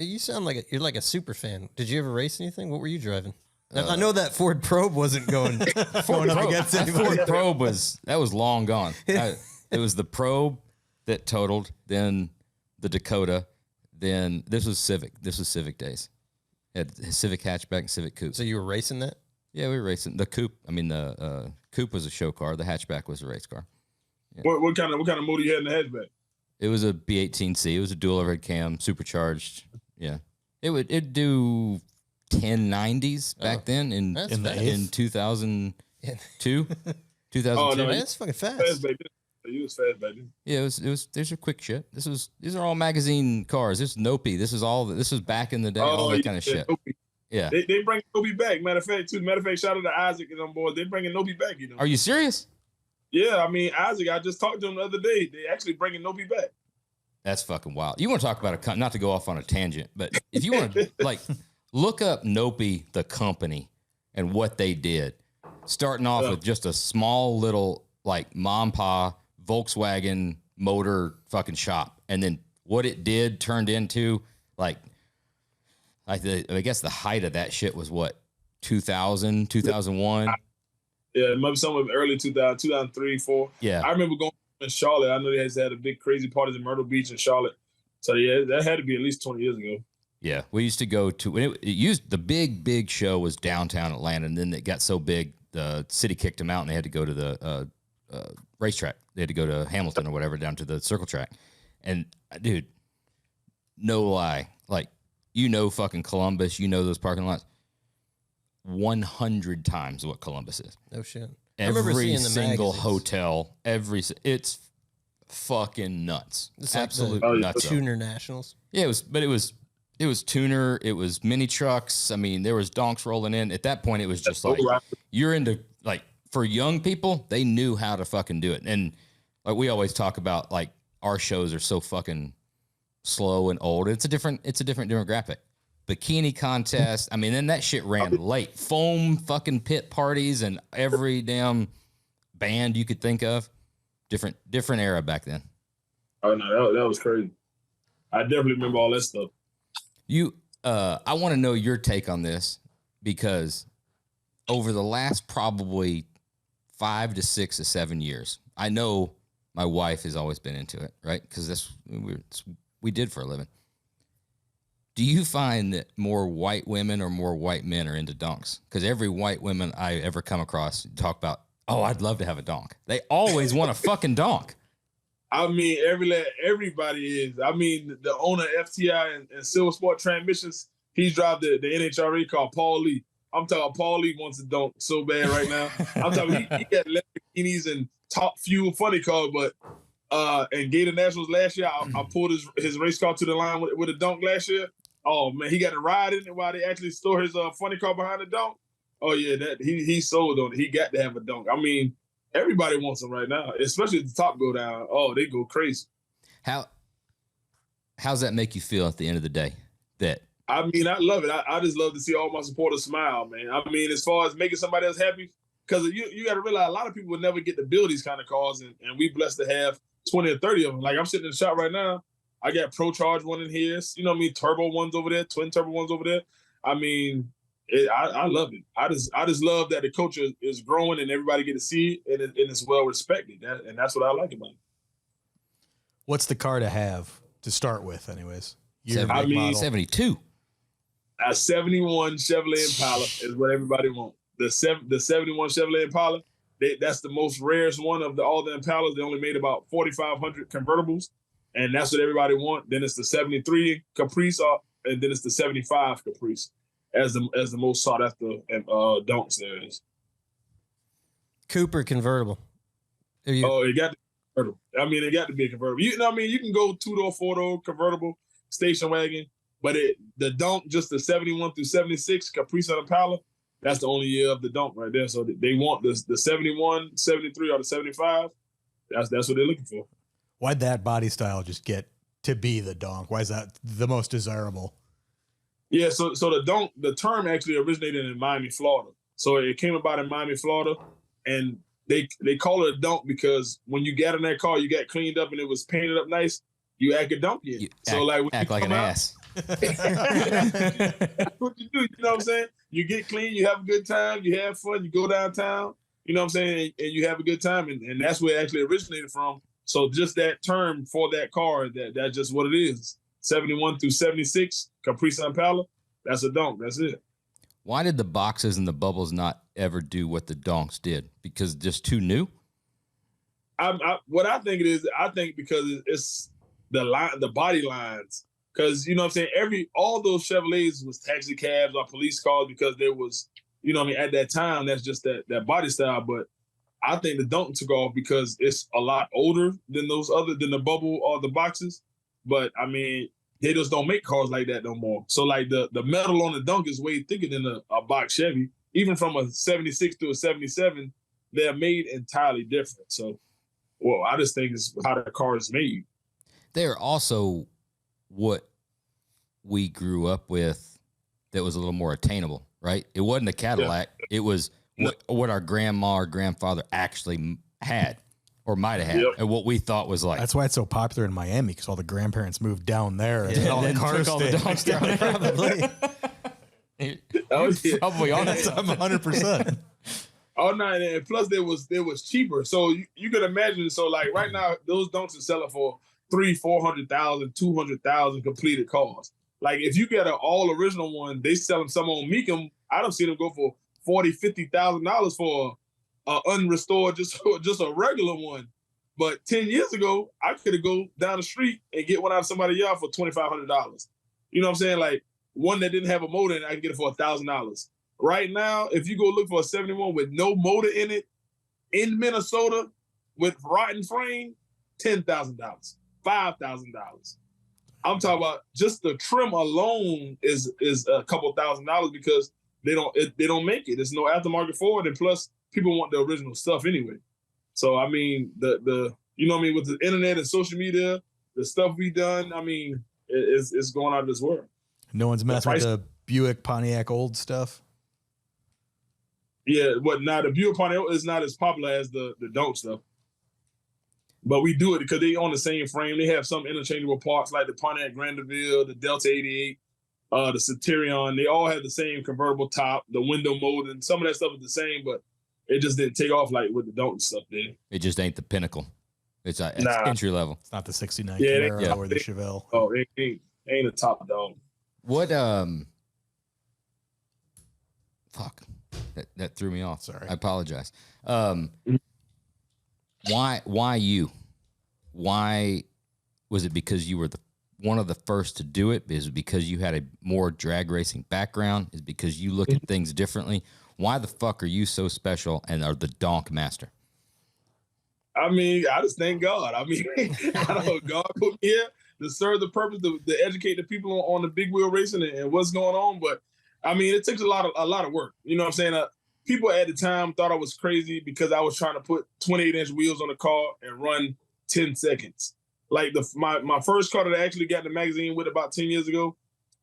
You sound like you're like a super fan. Did you ever race anything? What were you driving? I know that Ford Probe wasn't going up against anybody. Ford Probe was long gone. It was the Probe that totaled, then the Dakota, then this was Civic. This was Civic days. Had Civic hatchback and Civic coupe. So you were racing that? Yeah, we were racing the coupe. I mean, the coupe was a show car. The hatchback was a race car. Yeah. What kind of motor you had in the hatchback? It was a B18C. It was a dual overhead cam, supercharged. Yeah, it'd do 1090s back then in 2002. 2002. Oh, no, that's fucking fast. You was fast back then. Yeah, it was. There's a quick shit. These are all magazine cars. This is Nopi. This was back in the day. All that kind of shit. Nopi. Yeah. They bring Nopi back. Matter of fact, shout out to Isaac and them boys. They bringing Nopi back. Are you serious? Yeah, I mean Isaac. I just talked to him the other day. They actually bringing Nopi back. That's fucking wild. You want to talk about not to go off on a tangent, but if you want to like look up Nopi the company and what they did, starting off with just a small little like mom pa Volkswagen motor fucking shop, and then what it did turned into I guess the height of that shit was what 2000 2001. Yeah, it might be somewhere early 2000, 2003, 4. Yeah, I remember going in Charlotte. I know they had a big crazy parties in Myrtle Beach and Charlotte. So yeah, that had to be at least 20 years ago. Yeah, we used to go to when it used the big show was downtown Atlanta, and then it got so big the city kicked them out, and they had to go to the racetrack. They had to go to Hamilton or whatever down to the circle track. And dude, no lie, like fucking Columbus, those parking lots 100 times what Columbus is. No shit. Every single hotel, it's fucking nuts. It's absolute like nuts. Tuner Nationals. Yeah, it was tuner. It was mini trucks. I mean, there was donks rolling in. At that point, it was just like you're into like for young people, they knew how to fucking do it. And like we always talk about, like our shows are so fucking slow and old. It's a different demographic. Bikini contest. I mean, then that shit ran late. Foam fucking pit parties and every damn band you could think of. Different era back then. Oh no, that was crazy. I definitely remember all that stuff. I want to know your take on this because over the last probably 5 to 6 to 7 years, I know my wife has always been into it, right? Because we did for a living. Do you find that more white women or more white men are into donks? Because every white woman I ever come across talk about, oh, I'd love to have a donk. They always want a fucking donk. I mean, everybody is. I mean, the owner of FTI and Silver Sport Transmissions, he's drive the NHRA car, Paul Lee. I'm talking Paul Lee wants a donk so bad right now. I'm talking he got Lamborghinis and top fuel funny car, but in Gator Nationals last year, I pulled his race car to the line with a donk last year. Oh man, he got a ride in it while they actually store his funny car behind the donk. Oh yeah, that he sold on it. He got to have a donk. I mean, everybody wants them right now, especially if the top go down. Oh, they go crazy. How's that make you feel at the end of the day? I mean, I love it. I just love to see all my supporters smile, man. I mean, as far as making somebody else happy, because you got to realize a lot of people would never get to build these kind of cars, and we blessed to have 20 or 30 of them. Like I'm sitting in the shop right now. I got Pro Charge one in here. You know what I mean? Turbo ones over there, twin turbo ones over there. I mean, I love it. I just love that the culture is growing and everybody get to see it and it's well respected. And that's what I like about it. What's the car to have to start with, anyways? 72. A 71 Chevrolet Impala is what everybody wants. The 71 Chevrolet Impala, that's the most rarest one of all the Impalas. They only made about 4,500 convertibles, and that's what everybody want. Then it's the 73 Caprice, and then it's the 75 Caprice as the most sought after donks there is. Cooper convertible. It got to be convertible. I mean, it got to be a convertible. You know what I mean? You can go 2-door, 4-door convertible, station wagon, but the donk, just the 71 through 76 Caprice and Impala, that's the only year of the donk right there. So they want the 71, 73, or the 75. That's what they're looking for. Why'd that body style just get to be the donk? Why is that the most desirable? Yeah, so the term actually originated in Miami, Florida. So it came about in Miami, Florida, and they call it a donk because when you got in that car, you got cleaned up and it was painted up nice. You act a donkey. Act like an ass. That's what you do. You know what I'm saying? You get clean, you have a good time, you have fun, you go downtown. You know what I'm saying? And you have a good time, and that's where it actually originated from. So just that term for that car, that's just what it is. 71 through 76 Caprice Impala, that's a donk. That's it. Why did the boxes and the bubbles not ever do what the donks did? Because just too new? What I think it is, I think because it's the body lines. Because, you know what I'm saying, all those Chevrolets was taxi cabs or police cars because there was, you know what I mean, at that time, that's just that body style. But I think the Donk took off because it's a lot older than than the bubble or the boxes. But I mean, they just don't make cars like that no more. So like the metal on the Donk is way thicker than a box Chevy. Even from a 76 to a 77, they're made entirely different. So, well, I just think it's how the car is made. They're also what we grew up with that was a little more attainable, right? It wasn't a Cadillac. Yeah. It was what our grandma or grandfather actually had or might have had, and what we thought was like. That's why it's so popular in Miami, because all the grandparents moved down there and all the cars all the Donks down there. Probably. Probably on it. I'm 100%. Oh no, and plus they was cheaper. So you can imagine. So like right now, those Donks are selling for $300,000, $400,000, $200,000 completed cars. Like if you get an all original one, they sell them some on Meekum. I don't see them go for $40,000, $50,000 for an unrestored, just a regular one. But 10 years ago, I could have go down the street and get one out of somebody's yard for $2,500. You know what I'm saying? Like one that didn't have a motor in it, I can get it for $1,000. Right now, if you go look for a 71 with no motor in it in Minnesota with rotten frame, $10,000, $5,000. I'm talking about just the trim alone is a couple $1,000 because they don't make it. There's no aftermarket for it, and plus people want the original stuff anyway. So I mean the you know what I mean, with the internet and social media, the stuff we done, I mean it's going out of this world. No one's messing with the Buick Pontiac old stuff. Yeah, now the Buick Pontiac is not as popular as the Donk stuff. But we do it because they on the same frame. They have some interchangeable parts like the Pontiac Grandeville, the Delta 88, the Centurion. They all have the same convertible top, the window mold, and some of that stuff is the same, but it just didn't take off like with the Donk stuff there. It just ain't the pinnacle. It's entry level. It's not the 69 Camaro or the Chevelle. Oh, it ain't a top dog. What fuck. That threw me off. Sorry. I apologize. Why you? Why was it because you were one of the first to do it? Is it because you had a more drag racing background? Is it because you look at things differently? Why the fuck are you so special and are the Donkmaster? I mean, I just thank God. I mean, I don't know, God put me here to serve the purpose to educate the people on the big wheel racing and what's going on. But I mean, it takes a lot of work. You know what I'm saying? People at the time thought I was crazy because I was trying to put 28-inch wheels on the car and run 10 seconds. Like my first car that I actually got in the magazine with about 10 years ago,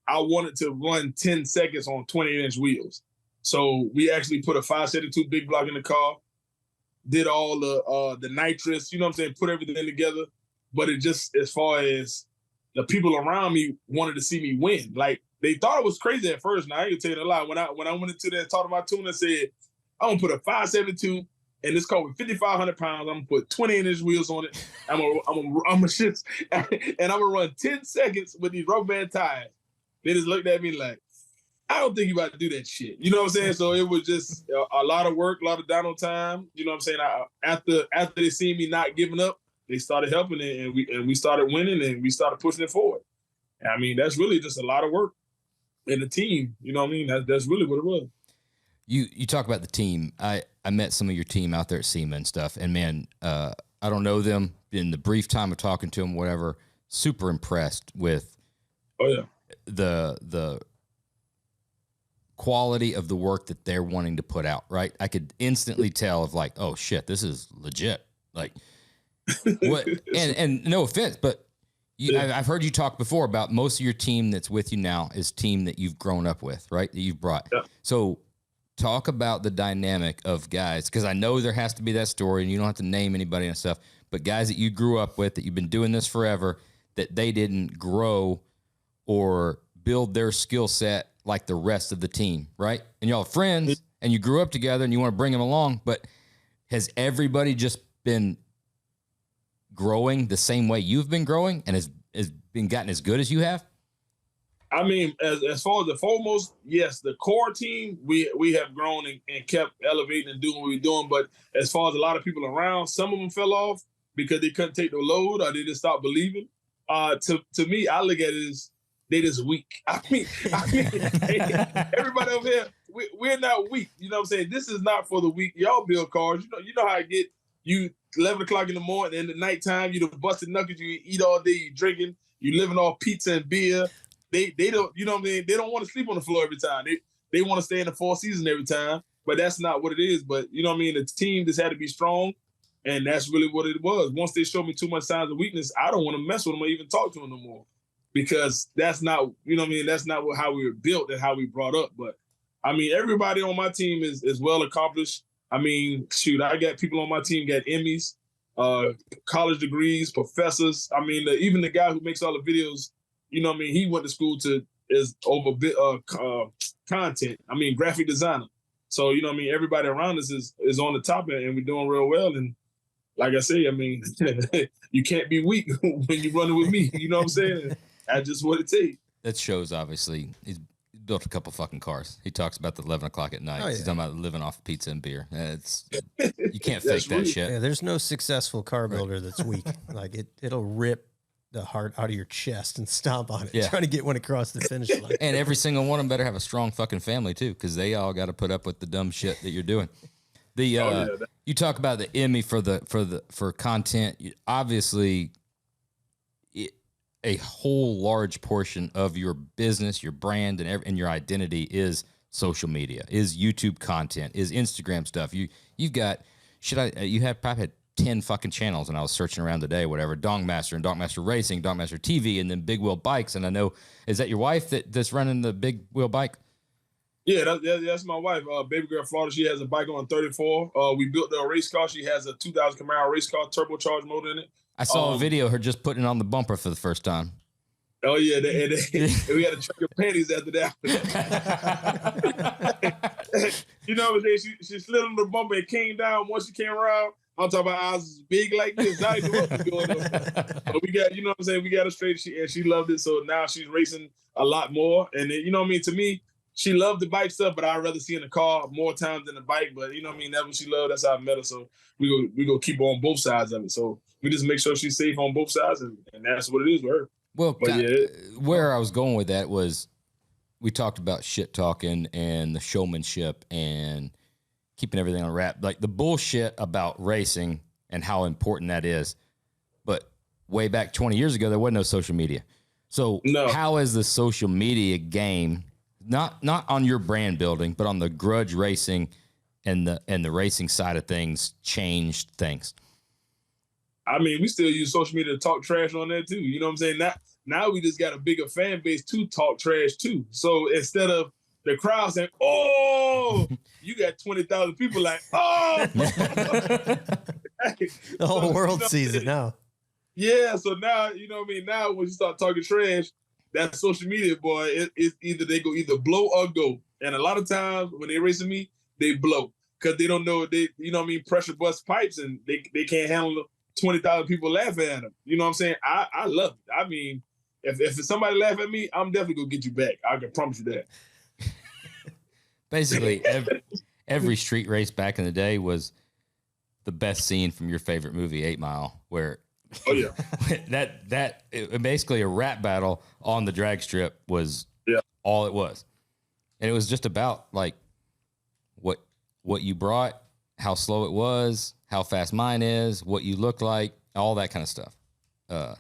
I wanted to run 10 seconds on 28-inch wheels. So we actually put a 572 big block in the car, did all the nitrous, you know what I'm saying, put everything together. But it just, as far as the people around me wanted to see me win, like they thought it was crazy at first. Now I ain't gonna tell you a lie. When I went into there and talked to my tuner and said, I'm gonna put a 572 and this car with 5,500 pounds. I'm gonna put 28-inch wheels on it. I'm gonna shit, and I'm gonna run 10 seconds with these rubber band tires. They just looked at me like, I don't think you about to do that shit. You know what I'm saying? So it was just a lot of work, a lot of down time. You know what I'm saying? After they seen me not giving up, they started helping it, and we started winning, and we started pushing it forward. And I mean, that's really just a lot of work in the team. You know what I mean? That's really what it was. You talk about the team. I met some of your team out there at SEMA and stuff, and man, I don't know them. In the brief time of talking to them, whatever, super impressed with the quality of the work that they're wanting to put out, right? I could instantly tell of like, oh shit, this is legit. Like what, and no offense, but I've heard you talk before about most of your team that's with you now is team that you've grown up with, right? That you've brought. Yeah. So talk about the dynamic of guys, because I know there has to be that story and you don't have to name anybody and stuff, but guys that you grew up with, that you've been doing this forever, that they didn't grow or build their skill set like the rest of the team, right? And y'all are friends and you grew up together and you want to bring them along, but has everybody just been growing the same way you've been growing and has been gotten as good as you have? I mean, as far as the foremost, yes, the core team, we have grown and kept elevating and doing what we're doing. But as far as a lot of people around, some of them fell off because they couldn't take the load or they just stopped believing. To me, I look at it as they just weak. I mean, everybody over here, we're not weak. You know what I'm saying? This is not for the weak. Y'all build cars. You know how I get you 11 o'clock in the morning and the nighttime, you done busted knuckles, you eat all day, you drinking, you living off pizza and beer. They don't, you know what I mean? They don't want to sleep on the floor every time. They want to stay in the Four Seasons every time, but that's not what it is. But you know what I mean? The team just had to be strong, and that's really what it was. Once they showed me too much signs of weakness, I don't want to mess with them or even talk to them no more, because that's not, you know what I mean? That's not how we were built and how we brought up. But I mean, everybody on my team is well accomplished. I mean, shoot, I got people on my team got Emmys, college degrees, professors. I mean, even the guy who makes all the videos, you know what I mean? He went to school is over content. I mean, graphic designer. So, you know what I mean? Everybody around us is on the top end, and we're doing real well. And like I say, I mean, you can't be weak when you're running with me. You know what I'm saying? That's just what it takes. That shows, obviously. He's built a couple fucking cars. He talks about the 11 o'clock at night. He's talking about living off pizza and beer. You can't fake that shit. Yeah, there's no successful car builder that's weak. Like it'll rip the heart out of your chest and stomp on it, trying to get one across the finish line. And every single one of them better have a strong fucking family too, because they all got to put up with the dumb shit that you're doing. You talk about the Emmy for content. Obviously, a whole large portion of your business, your brand, and your identity is social media, is YouTube content, is Instagram stuff. You've got you have probably had 10 fucking channels, and I was searching around today, whatever, Donkmaster and Donkmaster Racing, Donkmaster TV, and then Big Wheel Bikes. And I know, is that your wife that's running the Big Wheel Bike? Yeah, that's my wife, baby girl Florida. She has a bike on 34. We built a race car. She has a 2000 Camaro race car, turbocharged motor in it. I saw a video of her just putting it on the bumper for the first time. Oh yeah, we had to check her panties after that. You know what I'm saying? She slid on the bumper and came down. Once she came around, I'm talking about eyes big like this. I didn't know what was going on. But we got, you know what I'm saying? We got her straight. She loved it. So now she's racing a lot more. And you know what I mean? To me, she loved the bike stuff, but I'd rather see in the car more times than the bike. But you know what I mean? That's what she loved. That's how I met her. So we go keep her on both sides of it. So we just make sure she's safe on both sides, and that's what it is with her. Well, where I was going with that was, we talked about shit talking and the showmanship and keeping everything on wrap, like the bullshit about racing and how important that is. But way back 20 years ago, there wasn't no social media. So how has the social media game, not on your brand building, but on the grudge racing and the racing side of things, changed things? I mean, we still use social media to talk trash on there too. You know what I'm saying? Now we just got a bigger fan base to talk trash too. So instead of the crowd saying, "Oh," you got 20,000 people like, "Oh." The whole world sees it now. Yeah, so now, you know what I mean? Now when you start talking trash, that social media, boy, it's either they go either blow or go. And a lot of times when they racing me, they blow because they don't know, you know what I mean, pressure bust pipes, and they can't handle 20,000 people laughing at them. You know what I'm saying? I love it. I mean, if somebody laugh at me, I'm definitely gonna get you back. I can promise you that. Basically, every street race back in the day was the best scene from your favorite movie, 8 Mile, where basically a rap battle on the drag strip was all it was. And it was just about like what you brought, how slow it was, how fast mine is, what you look like, all that kind of stuff. How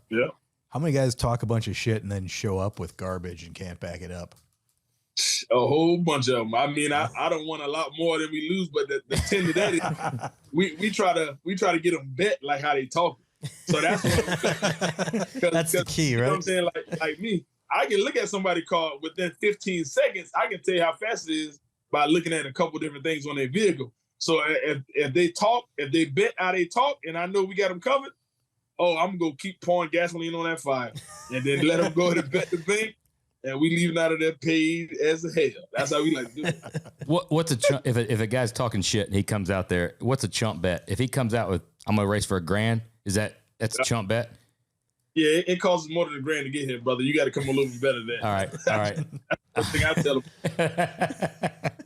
many guys talk a bunch of shit and then show up with garbage and can't back it up? A whole bunch of them. I mean, I don't want a lot more than we lose, but the 10 to that is we try to get them bet like how they talk. So that's that's the key, right? You know what I'm saying? Like me, I can look at somebody's car within 15 seconds. I can tell you how fast it is by looking at a couple different things on their vehicle. So if they talk, if they bet how they talk, and I know we got them covered, I'm gonna keep pouring gasoline on that fire, and then let them go to bet the bank, and we leaving out of there paid as hell. That's how we like to do it. What's a chump, if a guy's talking shit and he comes out there? What's a chump bet? If he comes out with, "I'm gonna race for $1,000," that's a chump bet? Yeah, it costs more than $1,000 to get here, brother. You got to come a little bit better than that. All right. That's the thing I tell them.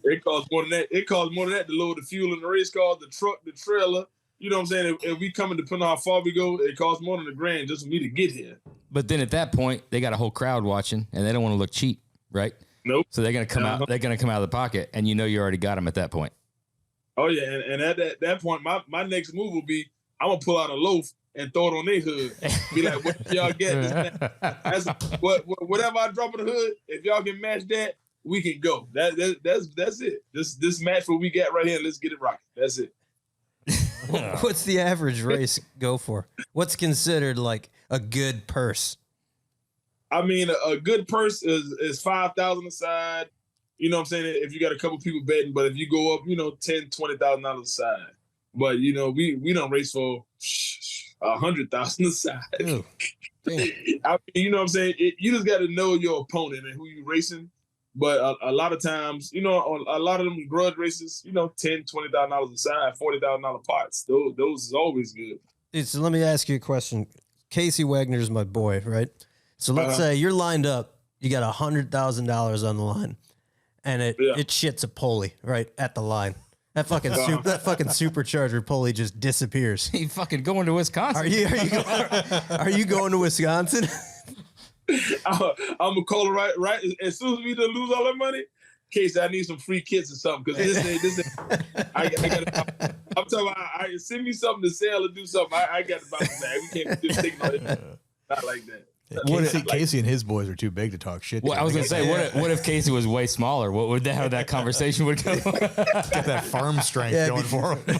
It costs more than that. It costs more than that to load the fuel in the race car, the truck, the trailer. You know what I'm saying? If we coming, depending on how far we go, it costs more than $1,000 just for me to get here. But then at that point, they got a whole crowd watching, and they don't want to look cheap, right? Nope. So they're gonna come out. They're gonna come out of the pocket, and you already got them at that point. Oh yeah, and at that point, my next move will be I'm gonna pull out a loaf and throw it on their hood. Be like, what y'all get? That's whatever I drop in the hood. If y'all can match that, we can go. That's it. This match what we got right here. Let's get it rocking. That's it. What's the average race go for? What's considered like a good purse? I mean, a good purse is $5,000 aside. You know what I'm saying? If you got a couple people betting, but if you go up, $10,000, $20,000 aside. But we don't race for $100,000 aside. I mean, you know what I'm saying? You just got to know your opponent and who you racing. But a lot of times, on a lot of them grudge races, $10,000, $20,000 aside, $40,000 parts. Those is always good. So let me ask you a question. Casey Wagner's my boy, right? So let's say you're lined up, you got $100,000 on the line, and it shits a pulley right at the line. That fucking supercharger pulley just disappears. He fucking going to Wisconsin. Are you going to Wisconsin? I'm gonna call it right as soon as we lose all that money. Casey, I need some free kits or something because this ain't. I gotta. I'm talking about. Send me something to sell or do something. I got to bounce back. We can't just take not like that. Casey and his boys are too big to talk shit. Well, I was gonna say, what if Casey was way smaller? What would that conversation would go? Get that farm strength going for him.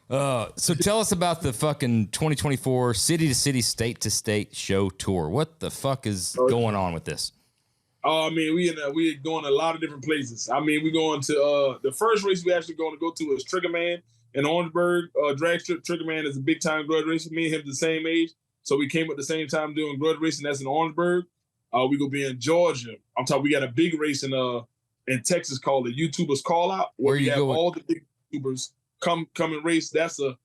So tell us about the fucking 2024 city to city, state to state show tour. What the fuck is going on with this? I mean, we're going to a lot of different places. I mean, we're going to the first race we actually going to go to is Trigger Man in Orangeburg. Drag strip. Trigger Man is a big time grudge racer. Me and him the same age. So we came at the same time doing grudge racing. That's in Orangeburg. We gonna be in Georgia. I'm talking. We got a big race in Texas called the YouTubers Call Out, where we have all the big YouTubers come and race. That's a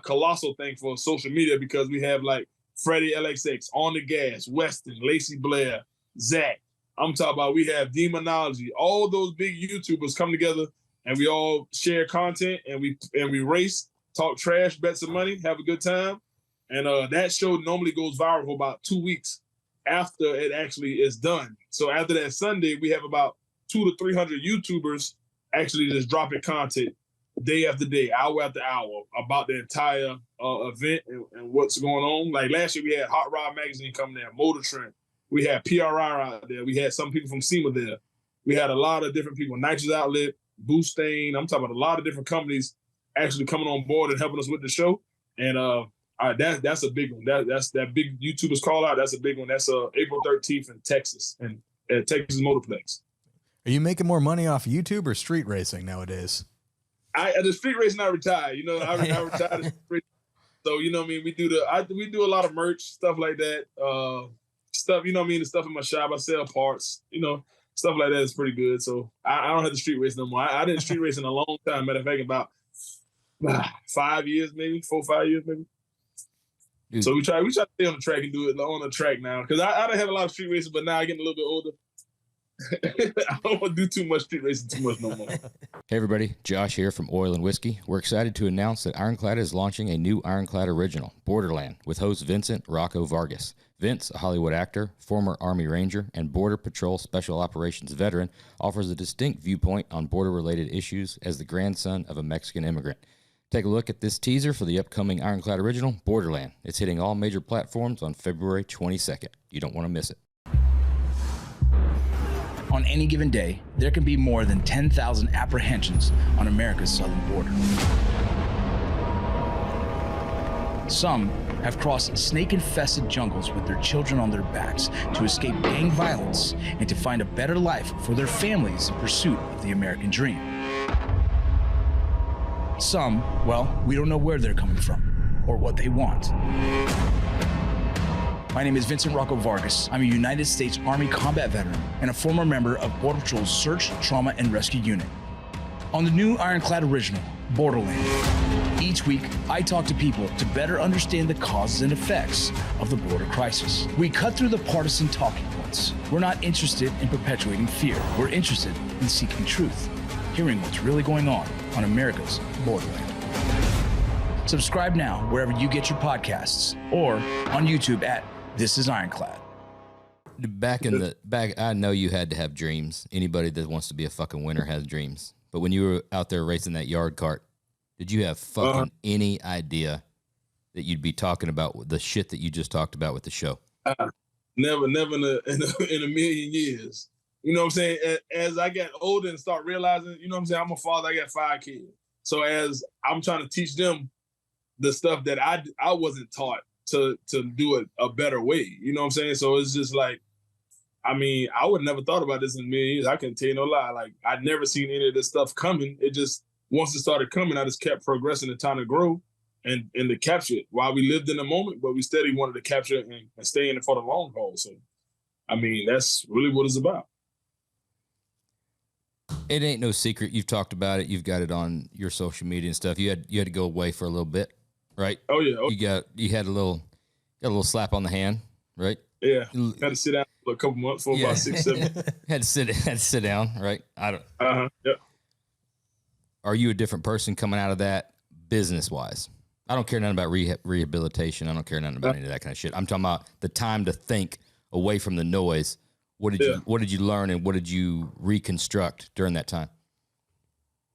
colossal thing for social media because we have like Freddie LXX, On the Gas, Weston, Lacey Blair, Zach. I'm talking about we have Demonology. All those big YouTubers come together and we all share content and we race, talk trash, bet some money, have a good time. And that show normally goes viral for about 2 weeks after it actually is done. So after that Sunday, we have about 200 to 300 YouTubers actually just dropping content day after day, hour after hour about the entire event and what's going on. Like last year, we had Hot Rod Magazine coming there, Motor Trend. We had PRI out there. We had some people from SEMA there. We had a lot of different people, Nitrous Outlet, Boostain. I'm talking about a lot of different companies actually coming on board and helping us with the show. And that's a big one. That's that big YouTubers Call Out. That's a big one. That's April 13th in Texas and at Texas Motorplex. Are you making more money off YouTube or street racing nowadays? The street racing, I retired. I retired. So what I mean. We do a lot of merch stuff like that. Stuff the stuff in my shop. I sell parts. Stuff like that is pretty good. So I don't have the street race no more. I didn't street race in a long time. Matter of fact, about 5 years, maybe 4 or 5 years, maybe. Dude. So we try to stay on the track and do it on the track now because I don't have a lot of street racing, but now I'm getting a little bit older. I don't want to do too much street racing too much no more. Hey everybody, Josh here from Oil and Whiskey. We're excited to announce that Ironclad is launching a new Ironclad original, Borderland, with host Vincent Rocco Vargas. Vince, a Hollywood actor, former Army Ranger, and Border Patrol Special Operations veteran, offers a distinct viewpoint on border-related issues as the grandson of a Mexican immigrant. Take a look at this teaser for the upcoming Ironclad original, Borderland. It's hitting all major platforms on February 22nd. You don't want to miss it. On any given day, there can be more than 10,000 apprehensions on America's southern border. Some have crossed snake-infested jungles with their children on their backs to escape gang violence and to find a better life for their families in pursuit of the American dream. Some, well, we don't know where they're coming from or what they want. My name is Vincent Rocco Vargas. I'm a United States Army combat veteran and a former member of Border Patrol's Search, Trauma, and Rescue Unit. On the new Ironclad original, Borderland, each week I talk to people to better understand the causes and effects of the border crisis. We cut through the partisan talking points. We're not interested in perpetuating fear. We're interested in seeking truth, hearing what's really going on America's borderland. Subscribe now wherever you get your podcasts or on YouTube at This Is Ironclad. I know you had to have dreams. Anybody that wants to be a fucking winner has dreams. But when you were out there racing that yard cart, did you have fucking any idea that you'd be talking about the shit that you just talked about with the show? Never in a million years. You know what I'm saying? As I got older and start realizing, you know what I'm saying? I'm a father. I got 5 kids. So as I'm trying to teach them the stuff that I wasn't taught to do it a better way. You know what I'm saying? So it's just like, I mean, I would never thought about this in a million years. I can't tell you no lie. Like, I'd never seen any of this stuff coming. It just, once it started coming, I just kept progressing and trying to grow and to capture it while we lived in the moment, but we steadily wanted to capture it and stay in it for the long haul. So, I mean, that's really what it's about. It ain't no secret. You've talked about it. You've got it on your social media and stuff. You had to go away for a little bit, right? Oh yeah. You had a little slap on the hand, right? Yeah. Had to sit down for a couple months for about 6, 7. had to sit down, right? Yep. Are you a different person coming out of that business wise? I don't care nothing about rehabilitation. I don't care nothing about any of that kind of shit. I'm talking about the time to think away from the noise. What did you learn and what did you reconstruct during that time?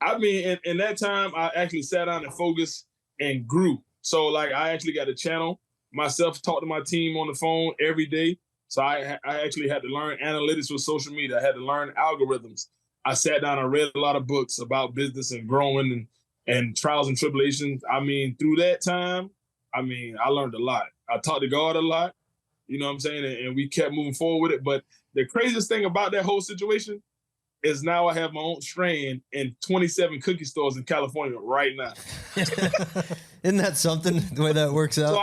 I mean, in that time, I actually sat down and focused and grew. So, like, I actually got a channel myself, talk to my team on the phone every day. So I actually had to learn analytics with social media. I had to learn algorithms. I sat down and read a lot of books about business and growing and trials and tribulations. I mean, through that time, I mean, I learned a lot. I talked to God a lot, you know what I'm saying? And we kept moving forward with it. But the craziest thing about that whole situation is now I have my own strain in 27 cookie stores in California right now. Isn't that something, the way that works out? So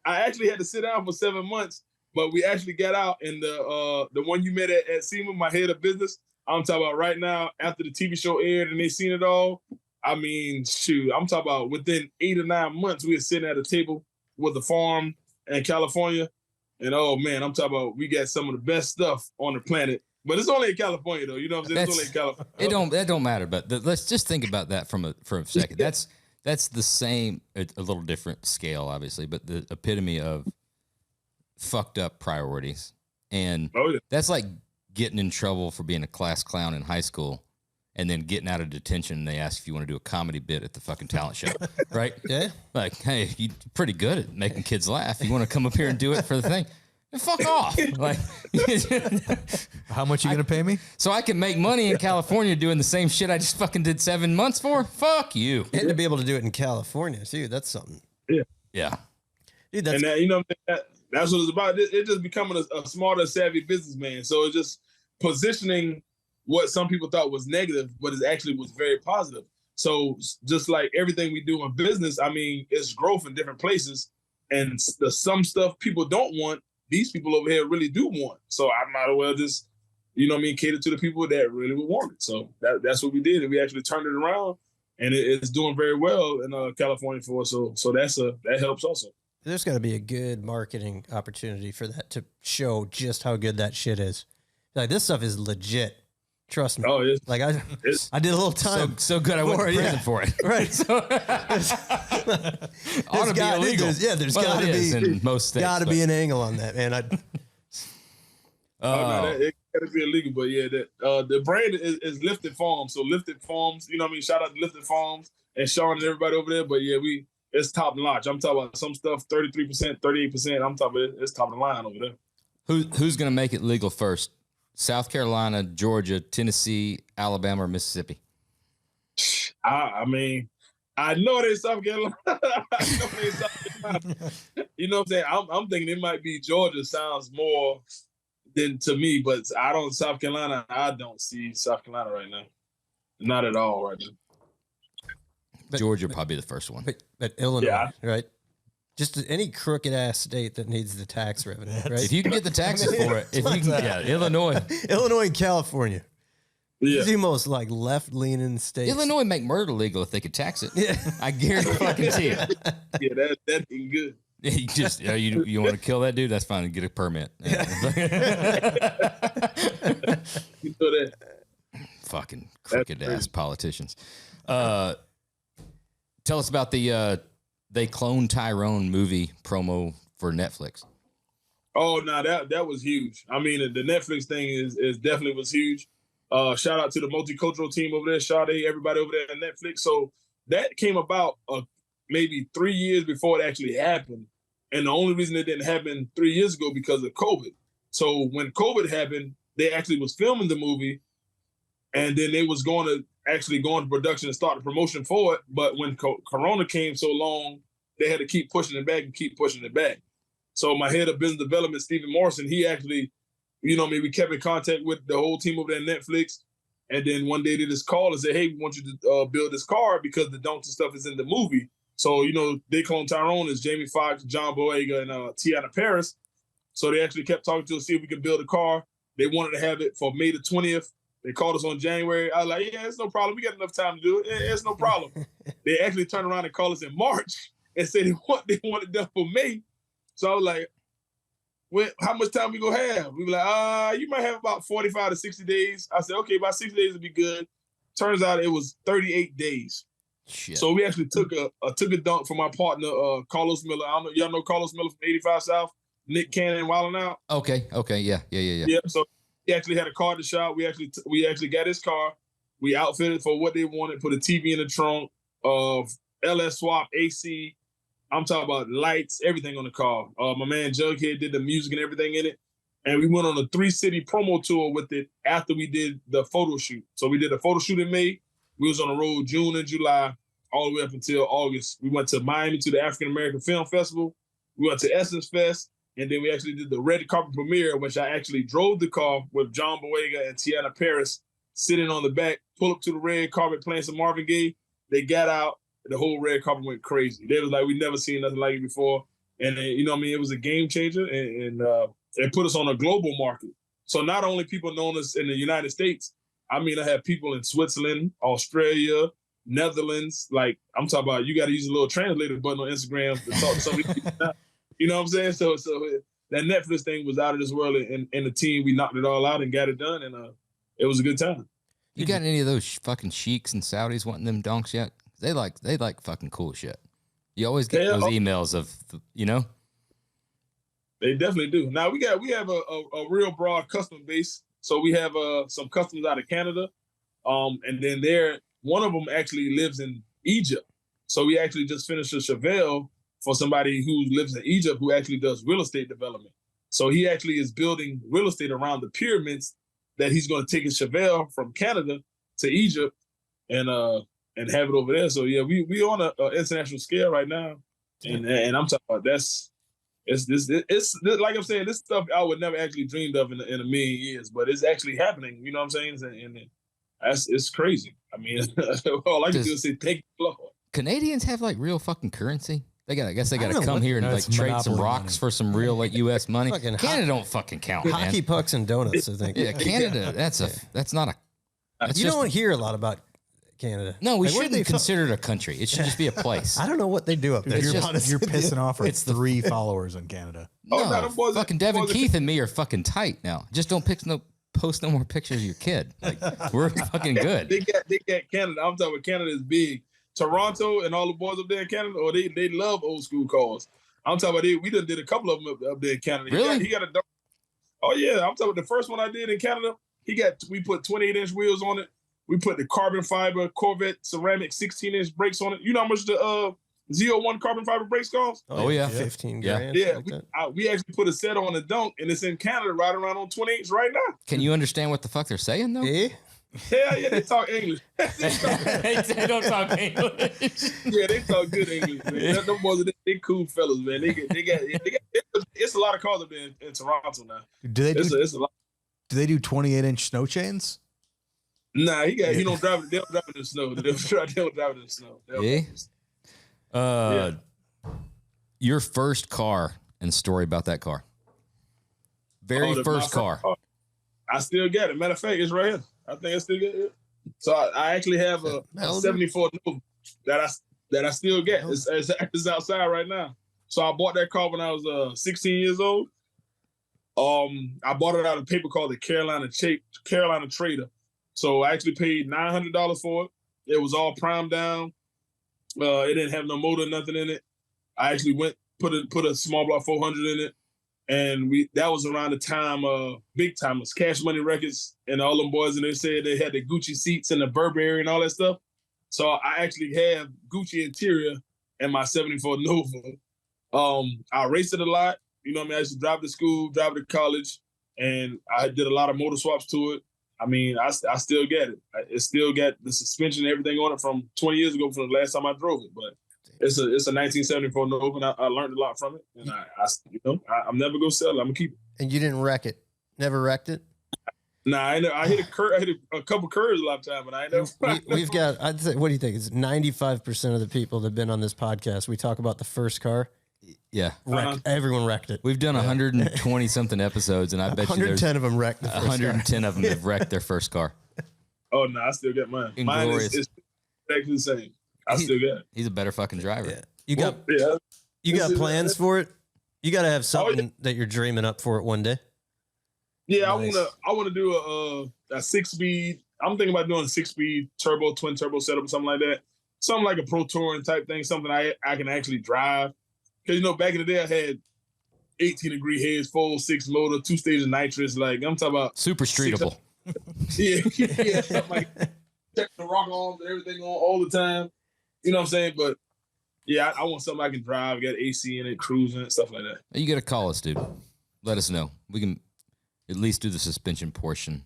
I actually had to sit down for 7 months, but we actually got out. And the one you met at SEMA, my head of business, I'm talking about right now, after the TV show aired and they seen it all, I mean, shoot, I'm talking about within 8 or 9 months, we were sitting at a table with a farm in California. And oh man, I'm talking about we got some of the best stuff on the planet. But it's only in California though. You know what I'm saying? It's only in California. That don't matter, but let's just think about that for a second. That's the same, a little different scale, obviously, but the epitome of fucked up priorities. And that's like getting in trouble for being a class clown in high school and then getting out of detention and they ask if you want to do a comedy bit at the fucking talent show, right? Yeah. Like, hey, you're pretty good at making kids laugh. You want to come up here and do it for the thing? Fuck off. Like, how much you going to pay me? So I can make money in California doing the same shit I just fucking did 7 months for? Fuck you. And to be able to do it in California, too, that's something. Yeah. Dude, and that, you know, that's what it's about. It just becoming a smarter, savvy businessman. So it's just positioning what some people thought was negative, but it actually was very positive. So just like everything we do in business, I mean, it's growth in different places. And some stuff people don't want, these people over here really do want. So I might as well just, you know what I mean, cater to the people that really would want it. So that's what we did. And we actually turned it around. And it's doing very well in California for us. So that helps also. There's got to be a good marketing opportunity for that to show just how good that shit is. Like, this stuff is legit. Trust me. Oh, yeah. Like, I did a little time. So good I went to prison for it. Right. So, ought to be illegal. There's got to be in most states. Got to be an angle on that, man. It got to be illegal, but yeah, the brand is Lifted Farms. So Lifted Farms, you know what I mean? Shout out to Lifted Farms and Sean and everybody over there. But yeah, it's top notch. I'm talking about some stuff 33%, 38%. I'm talking about it's top of the line over there. Who's going to make it legal first? South Carolina, Georgia, Tennessee, Alabama, or Mississippi? I mean, I know they're South Carolina. You know what I'm saying? I'm thinking it might be Georgia. Sounds more than to me, but South Carolina, I don't see South Carolina right now. Not at all right now. Georgia probably the first one. But Illinois, right? Just any crooked ass state that needs the tax revenue, right? If you can get the taxes for it, Illinois, and California, the most like left leaning states. Illinois make murder legal if they could tax it. Yeah, I guarantee fucking see it. Yeah, that'd be good. You just you want to kill that dude? That's fine. Get a permit. Yeah. You know that. Fucking crooked ass politicians. Tell us about the They Clone Tyrone movie promo for Netflix. Oh no, that was huge. I mean, the Netflix thing is definitely was huge. Shout out to the multicultural team over there, Sade, everybody over there at Netflix. So that came about maybe 3 years before it actually happened. And the only reason it didn't happen 3 years ago because of COVID. So when COVID happened, they actually was filming the movie, and then they was going to actually go into production and start the promotion for it. But when Corona came so long, they had to keep pushing it back and keep pushing it back. So my head of business development, Stephen Morrison, he actually, we kept in contact with the whole team over there at Netflix. And then one day they just called and said, hey, we want you to build this car because the Donk and stuff is in the movie. So, they clone Tyrone is Jamie Foxx, John Boyega, and Tiana Paris. So they actually kept talking to us, see if we can build a car. They wanted to have it for May the 20th. They called us on January. I was like, yeah, it's no problem. We got enough time to do it. It's no problem. They actually turned around and called us in March and said they want it done for May. So I was like, well, how much time we gonna have? We were like, you might have about 45 to 60 days. I said, okay, about 60 days would be good. Turns out it was 38 days. Shit. So we actually took a Donk from our partner, Carlos Miller. I don't know, y'all know Carlos Miller from 85 South, Nick Cannon, Wildin' Out. Okay, yeah. Yeah, so he actually had a car to shop. We actually got his car. We outfitted for what they wanted, put a TV in the trunk, LS swap, AC. I'm talking about lights, everything on the car. My man Jughead did the music and everything in it. And we went on a 3-city promo tour with it after we did the photo shoot. So we did a photo shoot in May. We was on the road June and July, all the way up until August. We went to Miami to the African American Film Festival. We went to Essence Fest. And then we actually did the red carpet premiere, which I actually drove the car with John Boyega and Tiana Paris sitting on the back, pull up to the red carpet playing some Marvin Gaye. They got out. The whole red carpet went crazy. They was like, we never seen nothing like it before. And it was a game changer, and it put us on a global market. So not only people known us in the United States, I have people in Switzerland, Australia, Netherlands. Like, I'm talking about, you got to use a little translator button on Instagram to talk to somebody. You know what I'm saying? So that Netflix thing was out of this world, and the team, we knocked it all out and got it done, and it was a good time. You got any of those fucking sheiks and Saudis wanting them donks yet? They like fucking cool shit. You always get those emails of, They definitely do. Now we have a real broad customer base. So we have some customers out of Canada, and then one of them actually lives in Egypt. So we actually just finished a Chevelle for somebody who lives in Egypt who actually does real estate development. So he actually is building real estate around the pyramids that he's going to take his Chevelle from Canada to Egypt and have it over there. So yeah, we on an international scale right now, and I'm talking about it's like I'm saying, this stuff I would never actually dreamed of in a million years, but it's actually happening. You know what I'm saying? And it's crazy. I mean, all I can do is say thank you, Lord. Canadians have like real fucking currency. I guess they got to come here and like trade some rocks for some real like U.S. money. Canada don't fucking count, man. Hockey pucks and donuts, I think. Yeah, Canada. That's not a. You don't hear a lot about Canada. No, we shouldn't consider it a country. It should just be a place. I don't know what they do up there. You're pissing off for 3 followers in Canada. No, fucking Devin Keith and me are fucking tight now. Just don't post no more pictures of your kid. Like, we're fucking good. They got Canada. I'm talking about Canada is big. Toronto and all the boys up there in Canada, they love old school cars. I'm talking about we done did a couple of them up there in Canada. Really? He got a dog. Oh yeah, I'm talking about the first one I did in Canada. We put 28-inch wheels on it. We put the carbon fiber Corvette ceramic 16-inch brakes on it. You know how much the Z01 carbon fiber brakes cost? Oh yeah, 15 grand. Yeah, we actually put a set on the Donk, and it's in Canada right around on 28 right now. Can you understand what the fuck they're saying though? Yeah. Hell yeah, they talk English. They don't talk English. Yeah, they talk good English, man. Them boys, they cool fellas, man. They got it's a lot of cars up there in Toronto now. It's a lot. Do they do 28-inch snow chains? Nah, he don't drive it. They don't drive it in the snow. They don't drive it in the snow. Your first car and story about that car. Very first car. I still got it. Matter of fact, it's right here. I think I still get it. So I actually have a 74 Nova that I still get. It's outside right now. So I bought that car when I was 16 years old. I bought it out of a paper called the Carolina Trader. So I actually paid $900 for it. It was all primed down. It didn't have no motor, nothing in it. I actually put a small block 400 in it. And that was around the time Big Timers, Cash Money Records, and all them boys, and they said they had the Gucci seats and the Burberry and all that stuff. So I actually have Gucci interior in my 74 Nova. I raced it a lot. You know what I mean? I used to drive to school, drive to college, and I did a lot of motor swaps to it. I mean, I still get it. It still got the suspension and everything on it from 20 years ago from the last time I drove it. But it's a 1974 Nova, and I learned a lot from it. And I'm never gonna sell it. I'm gonna keep it. And you didn't wreck it? Never wrecked it? Nah, I hit a couple curves a lot of time, but I ain't never. We've got. I'd say, what do you think? It's 95% of the people that have been on this podcast. We talk about the first car. Yeah, everyone wrecked it. We've done 120 something episodes, and I bet you there's 110 of them wrecked the first 110 car. of them have wrecked their first car. Oh no, I still got mine. Mine is exactly the same. I still got it. He's a better fucking driver. Yeah. You got plans for it? You got to have something that you're dreaming up for it one day. Yeah, Nice. I want to do a 6-speed. I'm thinking about doing a 6-speed turbo, twin turbo setup or something like that. Something like a Pro Touring type thing. Something I can actually drive. Because, back in the day, I had 18-degree heads, 406 motor, 2 stages of nitrous. Like, I'm talking about... Super streetable. Yeah, something like check the rock arms and everything on all the time. You know what I'm saying? But, yeah, I want something I can drive, get AC in it, cruising and stuff like that. You got to call us, dude. Let us know. We can at least do the suspension portion.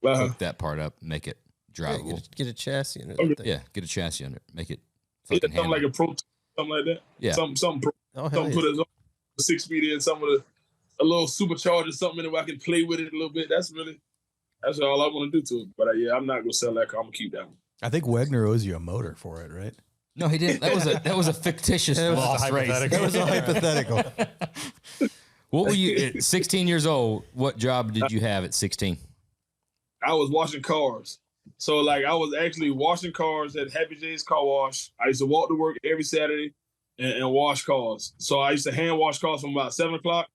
Hook that part up, make it drivable. Get a chassis in it. Okay. Yeah, get a chassis under it. Make it Something fucking like a Pro, something like that. Yeah. Something put it on a 6-speed in, something with a little supercharger, something in it where I can play with it a little bit. That's all I want to do to it. But yeah, I'm not gonna sell that car. I'm gonna keep that one. I think Wegner owes you a motor for it, right? No, he didn't. That was a fictitious lost race. That was a hypothetical. What were you at 16 years old? What job did you have at 16? I was washing cars. So I was actually washing cars at Happy J's Car Wash. I used to walk to work every Saturday and wash cars. So I used to hand wash cars from about 7 o'clock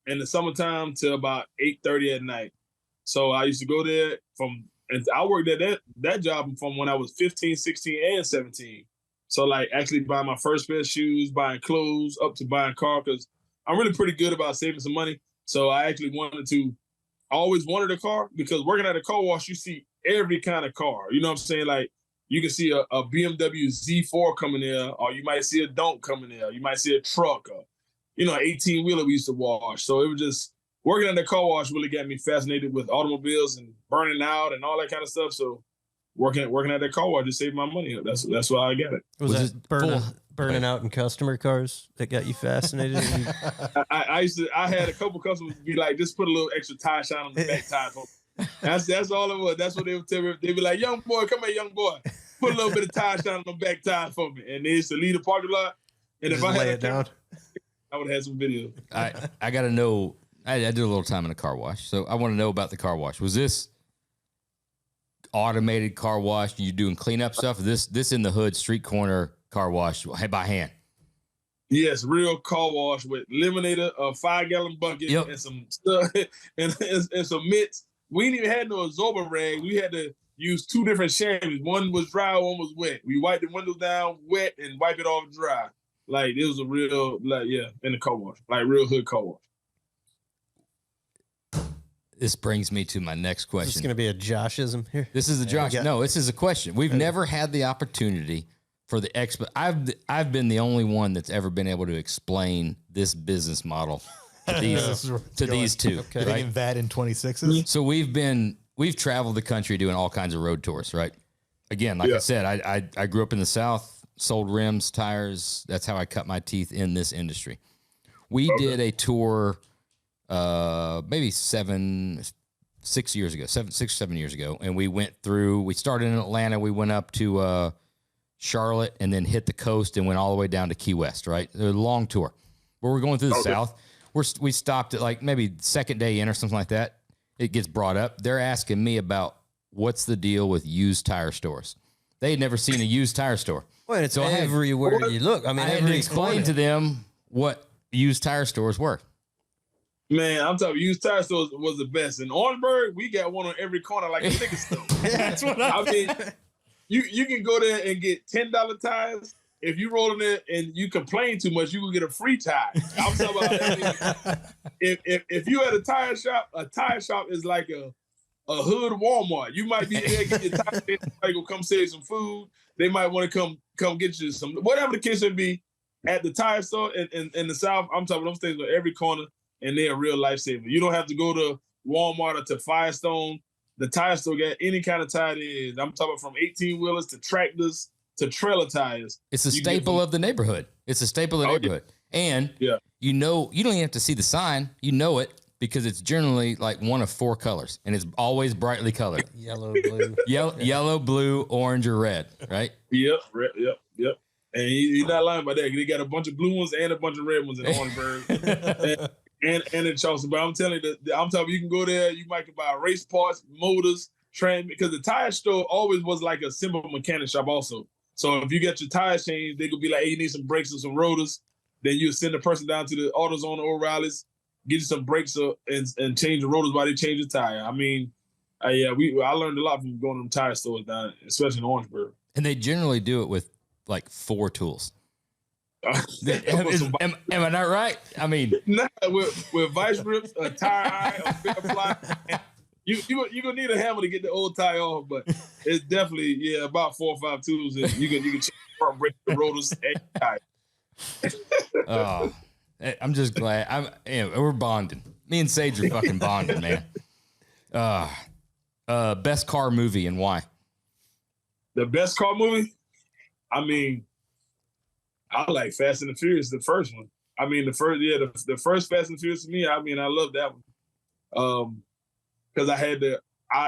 in the summertime to about 8:30 at night. So I used to go there and I worked at that job from when I was 15, 16, and 17. So actually buying my first pair of shoes, buying clothes, up to buying a car, because I'm really pretty good about saving some money. So I actually always wanted a car, because working at a car wash, you see every kind of car. You know what I'm saying? You can see a BMW Z4 coming there, or you might see a Donk coming there. You might see a truck, or, an 18-wheeler we used to wash. So it was just, working at the car wash really got me fascinated with automobiles and burning out and all that kind of stuff. So working at that car wash just saved my money. That's why I got it. Was that burning out in customer cars that got you fascinated? I had a couple customers be like, just put a little extra tire shine on the back tire for me. That's all it was. That's what they would tell me. They'd be like, young boy, come here, young boy. Put a little bit of tire shine on the back tire for me. And they used to leave the parking lot. And if I had it down, I would have had some video. I got to know. I did a little time in a car wash, so I want to know about the car wash. Was this automated car wash? You doing cleanup stuff? This in the hood street corner car wash by hand? Yes, real car wash with eliminator, a 5-gallon bucket, and some stuff and some mitts. We didn't even have no absorber rag. We had to use 2 different chamois. One was dry, one was wet. We wiped the windows down wet and wipe it off dry. It was a real in the car wash, real hood car wash. This brings me to my next question. Is this going to be a Joshism here? This is a Josh. No, this is a question. We've never had the opportunity for the expert. I've been the only one that's ever been able to explain this business model to these two. Okay. Right? VAT in 26s. So we've traveled the country doing all kinds of road tours, right? Again, like I said, I grew up in the South, sold rims, tires. That's how I cut my teeth in this industry. We did a tour maybe 6 years ago, 7 years ago. And we started in Atlanta. We went up to Charlotte and then hit the coast and went all the way down to Key West, right? A long tour where we're going through the South. We stopped at maybe second day in or something like that. It gets brought up. They're asking me about what's the deal with used tire stores. They had never seen a used tire store. Well, it's everywhere you look. I had to explain to them what used tire stores were. Man, I'm telling you, used tire stores was the best. In Orangeburg, we got one on every corner like a ticket store. That's what I mean. You can go there and get $10 tires. If you roll in there and you complain too much, you will get a free tire. I'm talking about if you at a tire shop is like a hood Walmart. You might be there, get your tire, somebody go come save some food. They might want to come get you some, whatever the case would be. At the tire store in the South, I'm talking those things on every corner, and they're a real lifesaver. You don't have to go to Walmart or to Firestone. The tire store got any kind of tire there is. I'm talking from 18-wheelers to tractors to trailer tires. It's a staple of the neighborhood. It's a staple of the neighborhood. Yeah. And you don't even have to see the sign. You know it because it's generally like one of 4 colors, and it's always brightly colored. Yellow, blue. Yellow, blue, orange, or red, right? Yep. And he's not lying about that. They got a bunch of blue ones and a bunch of red ones in Orangeburg and in Charleston. But I'm telling you, you can go there. You might buy race parts, motors, because the tire store always was like a simple mechanic shop also. So if you get your tires changed, they could be like, hey, you need some brakes and some rotors. Then you send the person down to the AutoZone or O'Reilly's, get you some brakes and change the rotors while they change the tire. I mean, I learned a lot from going to them tire stores down, especially in Orangeburg. And they generally do it with like 4 tools. Am I not right? I mean, with vice grips, a tire eye, a fair fly. You're gonna need a hammer to get the old tire off, but it's definitely about 4 or 5 tools. And you can check front brake, the rotors, and the tire. I'm just glad we're bonding. Me and Sage are fucking bonding, man. Best car movie and why? The best car movie? I mean, I like Fast and the Furious, the first one. I mean, the first Fast and the Furious to me, I mean, I love that one. Because I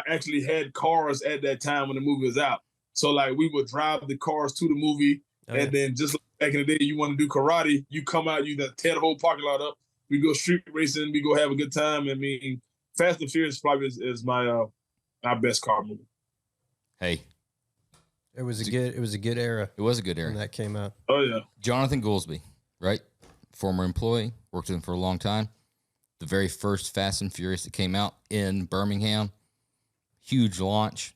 actually had cars at that time when the movie was out. So like we would drive the cars to the movie, and then just like back in the day, you want to do karate, you come out, you tear the whole parking lot up. We go street racing, we go have a good time. I mean, Fast and Furious probably is my best car movie. Hey. It was a good era. It was a good era when that came out. Oh yeah. Jonathan Goolsby, right? Former employee, worked with him for a long time. The very first Fast and Furious that came out in Birmingham, huge launch.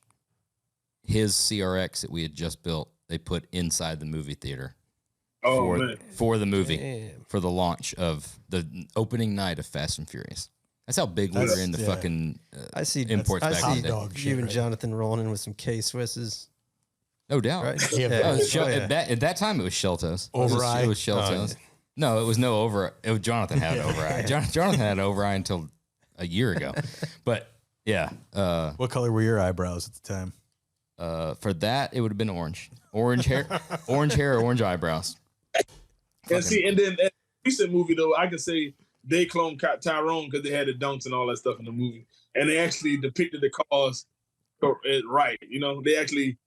His CRX that we had just built, they put inside the movie theater for the movie, for the launch of the opening night of Fast and Furious. That's how big we were in the fucking imports back in the day. You and Jonathan rolling in with some K-Swisses. No doubt. Right? At that time, it was Sheltos. It was Sheltos. No, it was no over. It was Jonathan had an over-eye. Jonathan had an over-eye until a year ago. But, yeah. What color were your eyebrows at the time? For that, it would have been orange. Orange hair or orange eyebrows. And then that recent movie, though, I can say they cloned Tyrone because they had the dunks and all that stuff in the movie. And they actually depicted the cars right. You know, they actually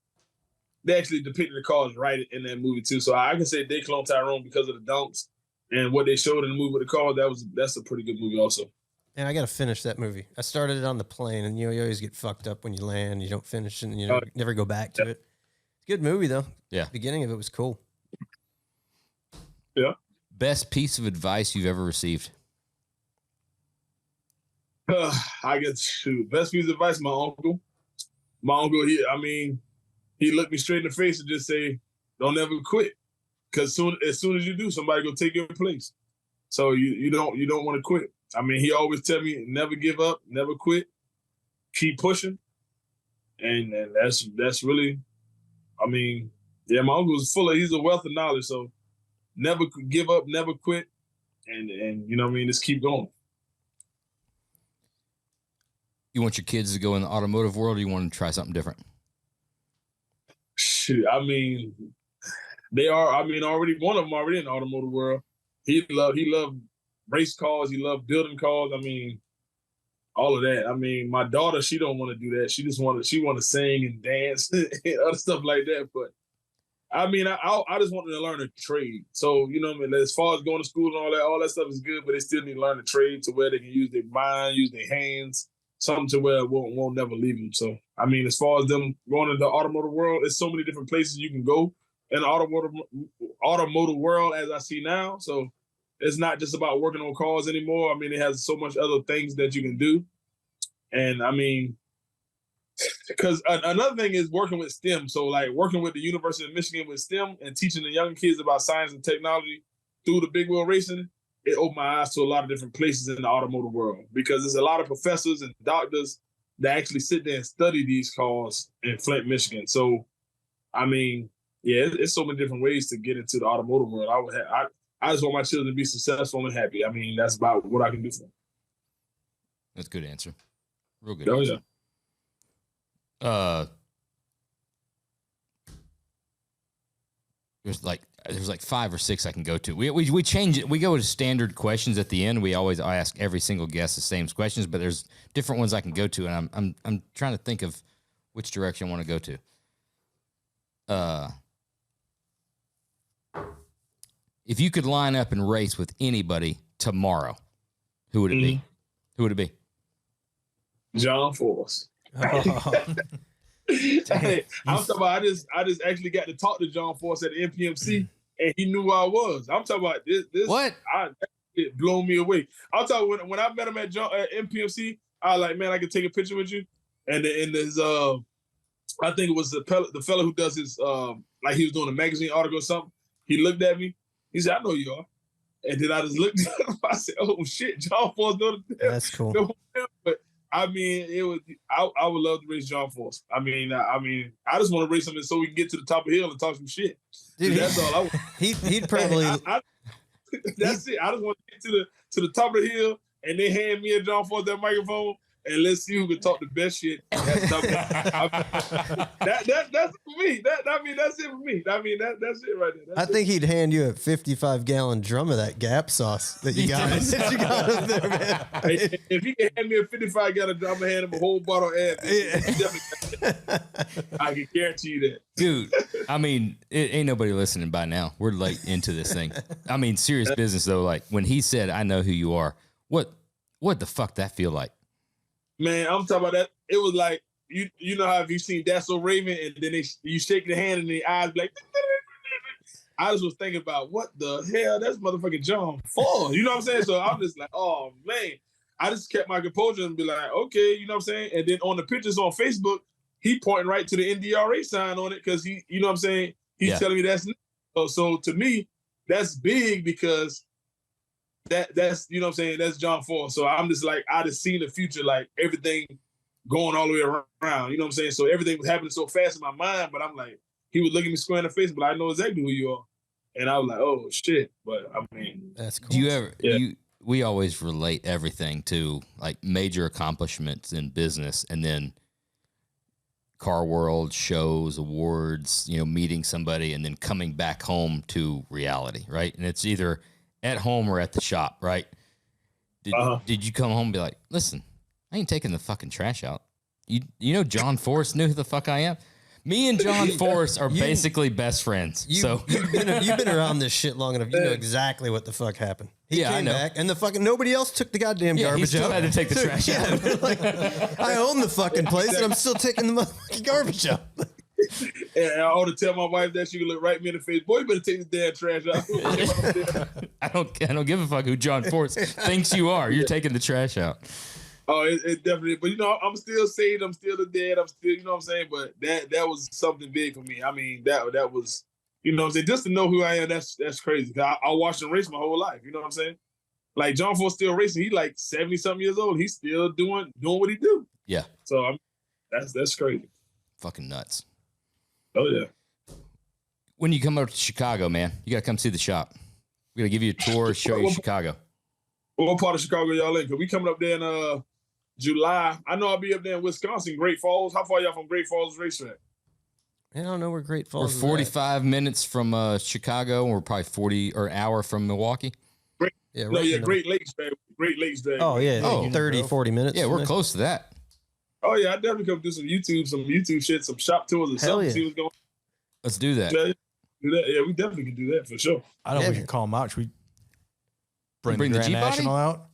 depicted the cars right in that movie too. So I can say they cloned Tyrone because of the dunks and what they showed in the movie with the car. That's a pretty good movie also. And I got to finish that movie. I started it on the plane, and you always get fucked up when you land. You don't finish it, and you never go back to it. It's a good movie though. Yeah, the beginning of it was cool. Yeah. Best piece of advice you've ever received? I guess best piece of advice, my uncle. My uncle, he looked me straight in the face and just say, "Don't ever quit, because as soon as you do, somebody gonna take your place. So you don't want to quit." I mean, he always tell me, "Never give up, never quit, keep pushing," and that's really, I mean, yeah. My uncle's he's a wealth of knowledge, so never give up, never quit, and you know what I mean, just keep going. You want your kids to go in the automotive world, or you want to try something different? Shoot, I mean, they are. I mean, already one of them already in the automotive world. He loved race cars. He loved building cars. I mean, all of that. I mean, my daughter, she don't want to do that. She want to sing and dance and other stuff like that. But I mean, I just want them to learn a trade. So you know what I mean. As far as going to school and all that stuff is good, but they still need to learn a trade to where they can use their mind, use their hands. Something to where it won't never leave them. So, I mean, as far as them going into the automotive world, there's so many different places you can go in the automotive world as I see now. So it's not just about working on cars anymore. I mean, it has so much other things that you can do. And I mean, because another thing is working with STEM. So like working with the University of Michigan with STEM and teaching the young kids about science and technology through the big wheel racing. it opened my eyes to a lot of different places in the automotive world, because there's a lot of professors and doctors that actually sit there and study these cars in Flint, Michigan. So, I mean, yeah, it's so many different ways to get into the automotive world. I just want my children to be successful and happy. I mean, that's about what I can do for them. That's a good answer. Real good. Oh, answer. Yeah. There's like 5 or 6 I can go to. We change it. We go to standard questions at the end. I ask every single guest the same questions, but there's different ones I can go to, and I'm trying to think of which direction I want to go to. If you could line up and race with anybody tomorrow, who would it be? Who would it be? John Force. Hey, I'm talking about I just actually got to talk to John Force at the NPMC, and he knew who I was. I'm talking about this. What? It blew me away. I'm talking when I met him at NPMC, I was like, man, I can take a picture with you. And his I think it was the fellow who does his like he was doing a magazine article or something. He looked at me. He said, I know you are. And then I just looked at him. I said, oh shit, John Force knows the That's cool. But I mean, it was. I would love to race John Force. I mean, I just want to race him so we can get to the top of the hill and talk some shit. Dude, that's all I want. He'd probably. That's it. I just want to get to the top of the hill and then hand me and John Force that microphone and let's see who can talk the best shit. That's for me. That's it for me. I mean, that's it right there. I think he'd hand you a 55-gallon drum of that Gap sauce that you got. That you got up there, man. Hey, if he can hand me a 55-gallon drum, I'm gonna hand him a whole bottle of air. I can guarantee you that. Dude, I mean, it ain't nobody listening by now. We're late into this thing. I mean, serious business though. Like when he said, "I know who you are," what the fuck that feel like? Man, I'm talking about that. It was like you know how if you seen That's So Raven and then you shake the hand and the eyes be like. I just was thinking about what the hell that's motherfucking John Force. You know what I'm saying? So I'm just like, oh man. I just kept my composure and be like, okay, you know what I'm saying? And then on the pictures on Facebook, he pointing right to the NDRA sign on it because he, you know what I'm saying? He's telling me that's so to me, that's big because that's you know what I'm saying, that's John Force. So I'm just like, I just seen the future, like everything going all the way around. You know what I'm saying? So everything was happening so fast in my mind, but I'm like, he would look at me square in the face, but I know exactly who you are. And I was like, oh shit. But I mean, that's cool. Do you ever we always relate everything to like major accomplishments in business and then car world, shows, awards, you know, meeting somebody and then coming back home to reality, right? And it's either at home or at the shop, right? Did you come home and be like, listen, I ain't taking the fucking trash out. You know John Force knew who the fuck I am? Me and John Force are basically best friends. You've been around this shit long enough. You know exactly what the fuck happened. He came back, and the fucking nobody else took the goddamn garbage he still out. had to take the trash out. Like, I own the fucking place, and I'm still taking the motherfucking garbage out. And I ought to tell my wife that she could look right me in the face. Boy, you better take this damn trash out. I don't give a fuck who John Force thinks you are. You're taking the trash out. Oh, it definitely. But you know, I'm still saved. I'm still the dead. I'm still, you know what I'm saying. But that was something big for me. I mean, that was, you know what I'm saying. Just to know who I am, that's crazy. I watched him race my whole life. You know what I'm saying. Like John Force still racing. He like 70-something years old. He's still doing what he do. Yeah. So that's crazy. Fucking nuts. Oh yeah. When you come up to Chicago, man, you gotta come see the shop. We're gonna give you a tour, show you Chicago. What part of Chicago y'all in? Cause we coming up there in July. I know I'll be up there in Wisconsin, Great Falls. How far y'all from Great Falls Racetrack? I don't know where Great Falls. We're 45 minutes from Chicago, and we're probably 40 or an hour from Milwaukee. Great Lakes Day. Great Lakes Day. Oh yeah, 30, 40 minutes. Yeah, we're close to that. Oh yeah, I definitely come do some YouTube shit, some shop tours or something. See what's going on. Let's do that. Do that. Yeah, we definitely can do that for sure. I don't know if we can call him out. Should we bring the Grand G-Body? National out?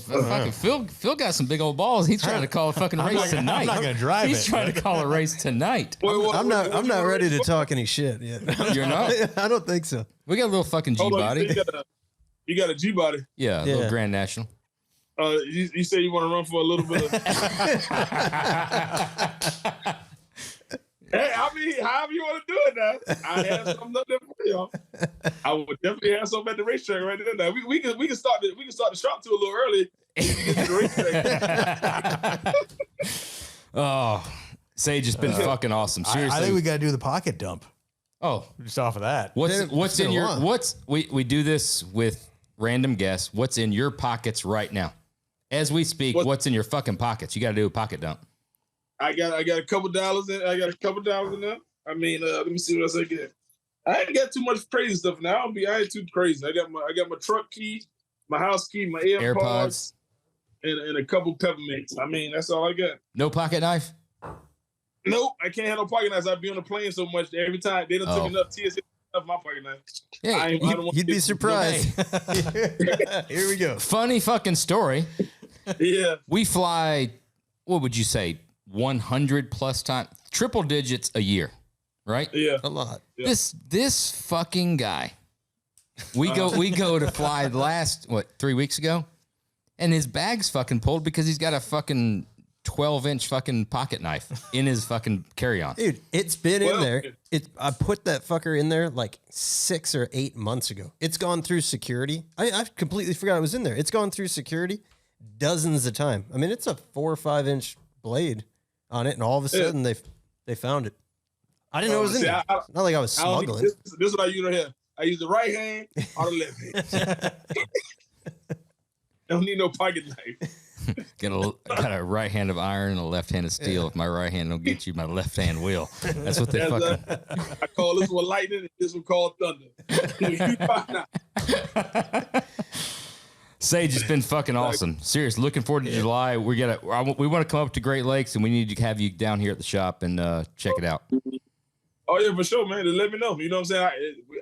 Fucking Phil got some big old balls. He's trying to call a fucking race tonight. I'm not going to drive He's trying to call a race tonight. I'm not ready to talk any shit yet. You're not? I don't think so. We got a little fucking G-Body. You got a G-Body? Yeah, a little Grand National. You say you want to run for a little bit of... Hey, however you want to do it now. I have something up there for y'all. I would definitely have something at the racetrack right there. Now we can start the shop to a little early. Get to the racetrack. Oh, Sage has been fucking awesome. Seriously, I think we got to do the pocket dump. Oh, just off of that. What's in your we do this with random guests. What's in your pockets right now? As we speak, what's in your fucking pockets? You got to do a pocket dump. I got a couple dollars in. I got a couple dollars in there. I mean, let me see what else I get. I ain't got too much crazy stuff now. I ain't too crazy. I got my truck key, my house key, my AirPods, and a couple peppermints. I mean, that's all I got. No pocket knife? Nope, I can't have no pocket knives. I be on the plane so much that every time they done took enough TSA of my pocket knife. Yeah, you'd be surprised. Here we go. Funny fucking story. Yeah. We fly, what would you say, 100 plus times, triple digits a year, right? Yeah. A lot. Yeah. This fucking guy, we go to fly last, 3 weeks ago? And his bag's fucking pulled because he's got a fucking 12-inch fucking pocket knife in his fucking carry-on. Dude, it's been in there. I put that fucker in there like 6 or 8 months ago. It's gone through security. I completely forgot it was in there. It's gone through security dozens of times. I mean, it's a 4 or 5 inch blade on it, and all of a sudden they found it. I didn't know it was in there. It's not like I was smuggling. This is what I use right here. I use the right hand or the left hand. I don't need no pocket knife. Got a right hand of iron and a left hand of steel. If my right hand don't get you, my left hand will. That's what they fucking. I call this one lightning and this one called thunder. Sage has been fucking awesome. Serious. Looking forward to July. We want to come up to Great Lakes and we need to have you down here at the shop and check it out. Oh yeah, for sure, man. Just let me know. You know what I'm saying?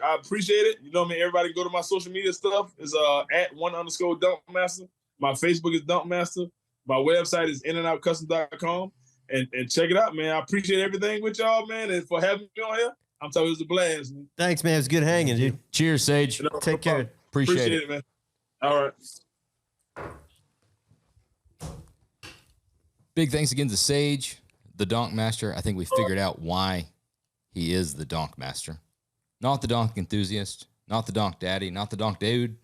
I appreciate it. You know what I mean? Everybody go to my social media stuff. It's at @1_Donkmaster. My Facebook is Donkmaster. My website is inandoutcustom.com. And check it out, man. I appreciate everything with y'all, man. And for having me on here, I'm telling you, it was a blast, man. Thanks, man. It was good hanging, dude. Cheers, Sage. Take care. Appreciate it, man. All right. Big thanks again to Sage, the Donkmaster. I think we figured out why he is the Donkmaster. Not the donk enthusiast, not the donk daddy, not the donk dude,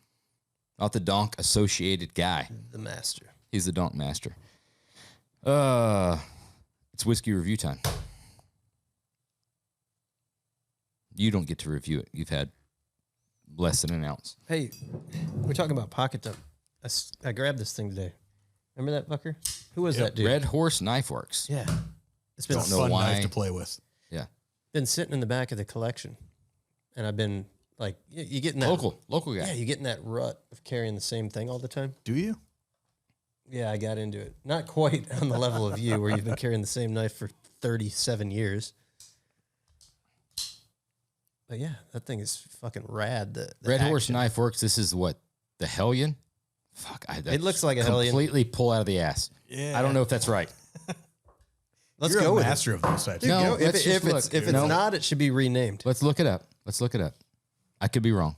not the donk associated guy. The master. He's the Donkmaster. It's whiskey review time. You don't get to review it. You've had less than an ounce. Hey, we're talking about pocket dump. I grabbed this thing today. Remember that fucker? Who was that dude? Red Horse Knife Works. Yeah. It's been a fun knife to play with. Yeah. Been sitting in the back of the collection. And I've been like, you getting that local guy. Yeah, you getting that rut of carrying the same thing all the time. Do you? Yeah, I got into it. Not quite on the level of you, where you've been carrying the same knife for 37 years. But yeah, that thing is fucking rad. The Red Horse Knife Works. This is what? The Hellion? Fuck. It looks like a Hellion. Completely pull out of the ass. Yeah. I don't know if that's right. You're a master of those types. No, if it's not, it should be renamed. Let's look it up. I could be wrong.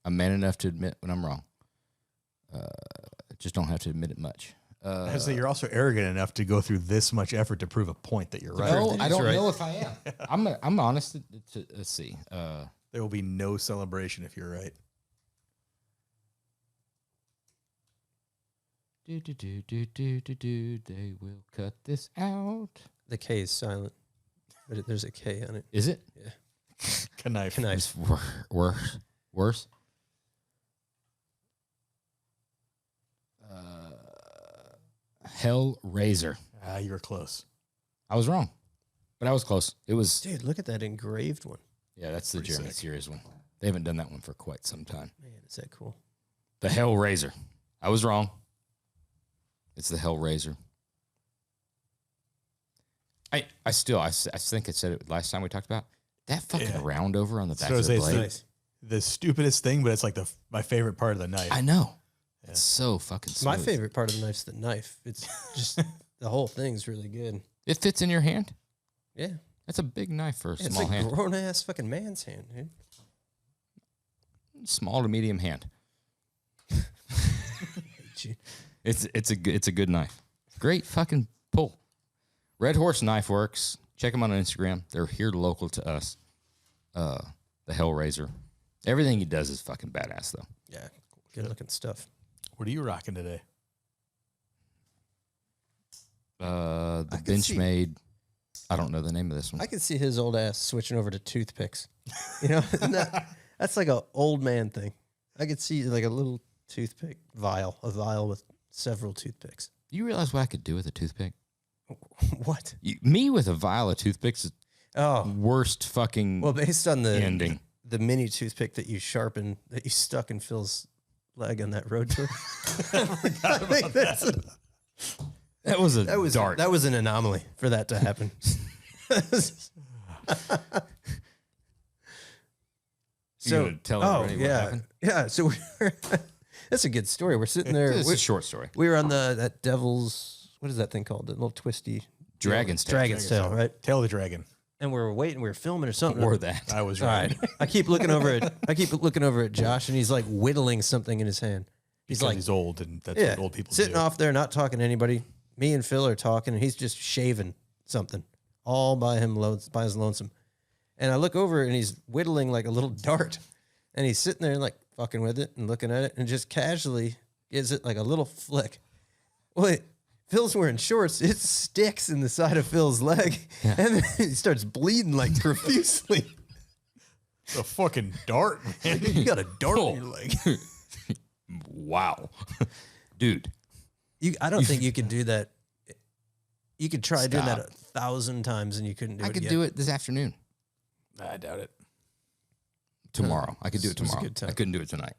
I'm man enough to admit when I'm wrong. Just don't have to admit it much. I say you're also arrogant enough to go through this much effort to prove a point that you're right. No, I don't know if I am. I'm honest. Let's see. There will be no celebration if you're right. They will cut this out. The K is silent, but there's a K on it. Is it? Yeah. Knife. It's worse. Hellraiser. You were close. I was wrong, but I was close. It was. Dude, look at that engraved one. Yeah, that's the German series one. They haven't done that one for quite some time. Man, is that cool? The Hellraiser. I was wrong. It's the Hellraiser. I think I said it last time we talked about that fucking round over on the back of the blade. It's the stupidest thing, but it's like my favorite part of the knife. I know. Yeah. It's so fucking smooth. My favorite part of the knife's the knife. It's just the whole thing's really good. It fits in your hand. Yeah. That's a big knife for a small hand. It's a grown ass fucking man's hand, dude. Small to medium hand. It's a good knife. Great fucking pull. Red Horse Knife Works. Check them out on Instagram. They're here local to us. The Hellraiser. Everything he does is fucking badass, though. Yeah, good looking stuff. What are you rocking today? The Benchmade. I don't know the name of this one. I could see his old ass switching over to toothpicks. You know, that's like an old man thing. I could see like a little toothpick vial, a vial with several toothpicks. You realize what I could do with a toothpick? What? Me with a vial of toothpicks is worst fucking well, based on the ending. The mini toothpick that you sharpened, that you stuck in Phil's leg on that road trip. That was a dart. That was an anomaly for that to happen. So tell everybody what happened? Yeah. So that's a good story. We're sitting there. It's a short story. We were on that devil's, what is that thing called? The little twisty Dragon's Tail. Dragon's Tail, right? Tail of the Dragon. And we were waiting. We were filming or something. Or that. I was All right. right. I keep looking over at Josh, and he's like whittling something in his hand. He's Because like, he's old, and that's yeah, what old people sitting do. off there, not talking to anybody. Me and Phil are talking, and he's just shaving something all by his lonesome. And I look over, and he's whittling like a little dart, and he's sitting there like fucking with it and looking at it, and just casually gives it like a little flick. Wait. Phil's wearing shorts. It sticks in the side of Phil's leg, and then he starts bleeding like profusely. A fucking dart, man. You got a dart in your leg. Wow. Dude. I don't think you could do that. You could try doing that Stop. 1,000 times, and you couldn't do it. I could again. do it this afternoon. I doubt it. Tomorrow. I could do it This was a tomorrow. good time. I couldn't do it tonight.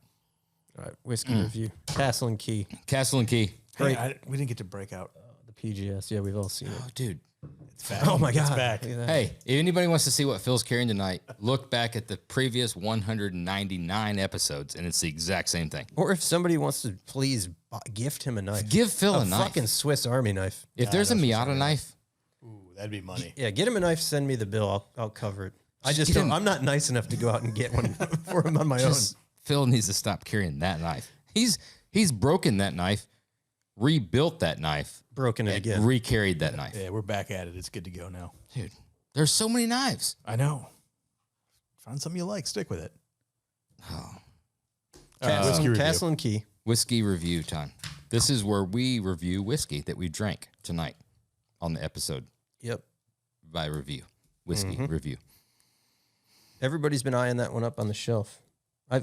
All right, whiskey review. Castle and Key, Castle and Key. Hey, we didn't get to break out. the PGS. Yeah, we've all seen it. Oh, dude. It's back. Oh my god, It's back. Look at that. Hey, if anybody wants to see what Phil's carrying tonight, look back at the previous 199 episodes, and it's the exact same thing. Or if somebody wants to please gift him a knife, Give Phil a knife. fucking Swiss Army knife. If there's a Miata knife, Ooh, that'd be money. Yeah, get him a knife. Send me the bill. I'll cover it. I just get don't. him- I'm not nice enough to go out and get one for him on my just Phil needs to stop carrying that knife. He's broken that knife, rebuilt that knife, own. Broken it and again. recarried that knife. Yeah, we're back at it. It's good to go now. Dude, there's so many knives. I know. Find something you like. Stick with it. Oh. Whiskey review. Castle and Key. Whiskey review time. This is where we review whiskey that we drank tonight on the episode Yep. by review. Whiskey review. Everybody's been eyeing that one up on the shelf.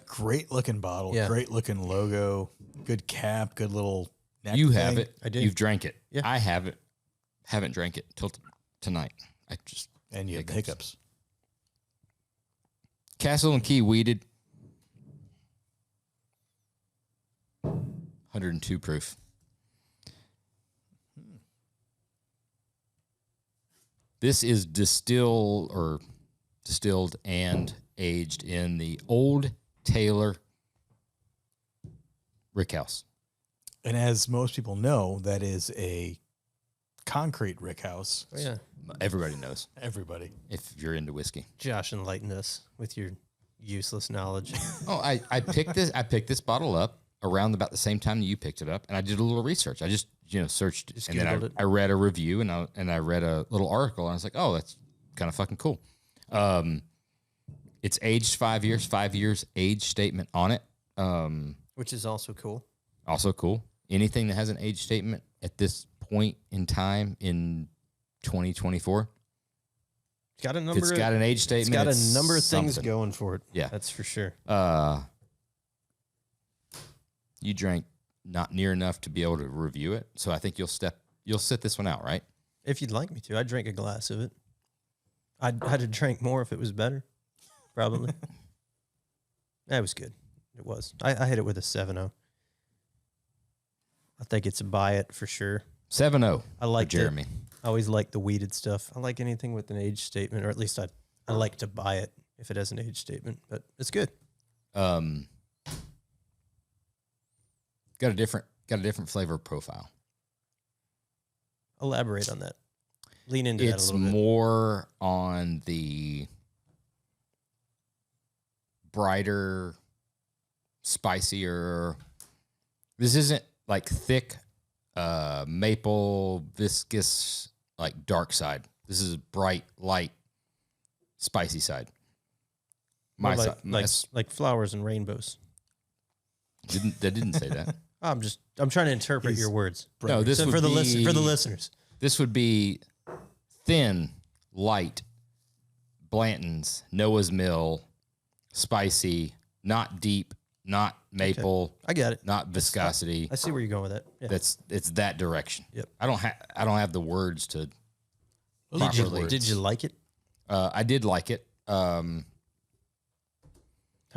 Great looking bottle. Yeah. Great looking logo. Good cap. Good little neck You thing. have it. I do. You've drank it. Yeah. I have it. Haven't drank it till tonight. I just And you have hiccups. Castle and Key weeded. 102 proof. This is distilled and aged in the Old Taylor Rickhouse. And as most people know, that is a concrete rick house. Oh, yeah. Everybody knows Everybody. if you're into whiskey. Josh, enlighten us with your useless knowledge. Oh, I picked this. I picked this bottle up around about the same time that you picked it up, and I did a little research. I just searched, Just and then Googled it. I read a review, and I read a little article, and I was like, oh, that's kind of fucking cool. It's aged 5 years, 5 years age statement on it. Which is also cool. Also cool. Anything that has an age statement at this point in time in 2024, It's got a if number. it's got an age statement. It's got a it's number of things something. going for it. Yeah. That's for sure. You drank not near enough to be able to review it, so I think you'll sit this one out, right? If you'd like me to, I'd drink a glass of it. I'd have drank more if it was better. Probably. That was good. It was. I hit it with a 7-0. I think it's a buy it for sure. 7-0. I like Jeremy. I always like the weeded stuff. I like anything with an age statement, or at least I like to buy it if it has an age statement. But it's good. Got a different flavor profile. Elaborate on that. Lean into that a It's little bit. more on the brighter, spicier. This isn't like thick, maple, viscous, like dark side. This is bright, light, spicy side. More My like, side, like flowers and rainbows. didn't say that. I'm trying to interpret your words. No, this So would for the be, for the listeners. This would be thin, light, Blanton's, Noah's Mill, spicy, not deep, not maple. I got it. Not viscosity. I see where you're going with that. Yeah. It's that direction. Yep. I don't have the words to properly. Did you like it? I did like it. How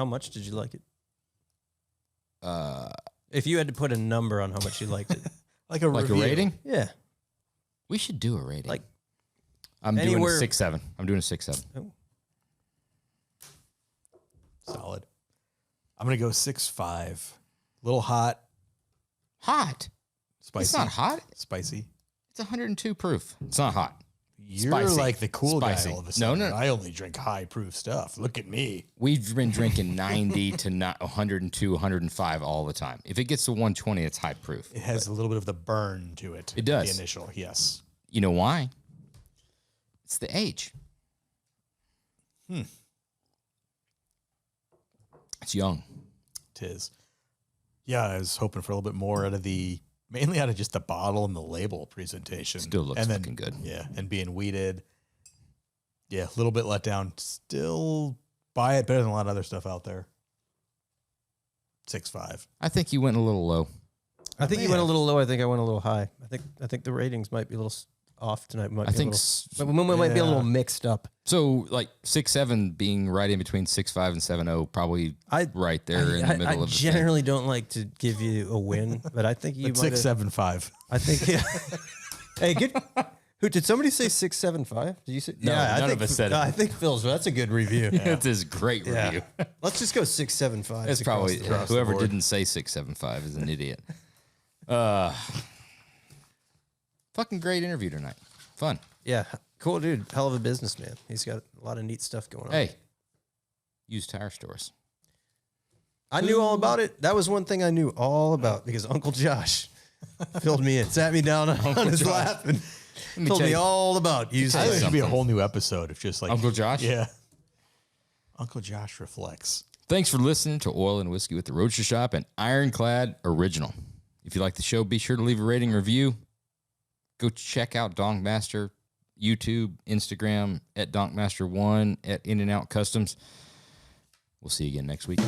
much did you like it? If you had to put a number on how much you liked it, like a Like a rating? yeah, We should do a rating. like I'm doing a anywhere- 6.7. I'm doing a 6.7. solid. I'm gonna go 6.5. Little hot, Hot. spicy. It's not hot. Spicy. It's 102 proof. It's not hot. You're Spicy. like the cool Spicy. guy all of a No, sudden. no. I only drink high proof stuff. Look at me. We've been drinking 90 to 102, 105 all the time. If it gets to 120, it's high proof. It has a little bit of the burn to it. It does. The initial, yes. You know why? It's the age. It's young. Tis. Yeah, I was hoping for a little bit more out of mainly out of just the bottle and the label presentation. Still looks and fucking good. Yeah, and being weeded. Yeah, a little bit let down. Still buy it better than a lot of other stuff out there. 6.5. I think you went a little low. I think you went a little low. I think I went a little high. I think the ratings might be a little off tonight. I think we might be a little mixed up. so. Like 6.7 being right in between 6.5 and 7.0, probably right there in the middle I of the generally don't like to give you a win, but I think you But might. 6.75. I think. Yeah. Hey, good. Who did somebody say 6.75? Did you say? No, I none think, of us said it. I think Phil's. That's a good review. It's this great review. Let's just go 6.75. It's probably across the whoever board. didn't say 6.75 is an idiot. Fucking great interview tonight. Fun. Yeah, cool dude. Hell of a businessman. He's got a lot of neat stuff going on. Hey, used tire stores. I knew all about it. That was one thing I knew all about because Uncle Josh filled me in, sat me down on his lap, and told tell me you- all about used I think tires. it should be a something. whole new episode of just like Uncle Josh? Yeah. Uncle Josh reflects. Thanks for listening to Oil and Whiskey with the Roadster Shop and Ironclad Original. If you like the show, be sure to leave a rating and review. Go check out Donkmaster, YouTube, Instagram, at Donkmaster1, at In-N-Out Customs. We'll see you again next week.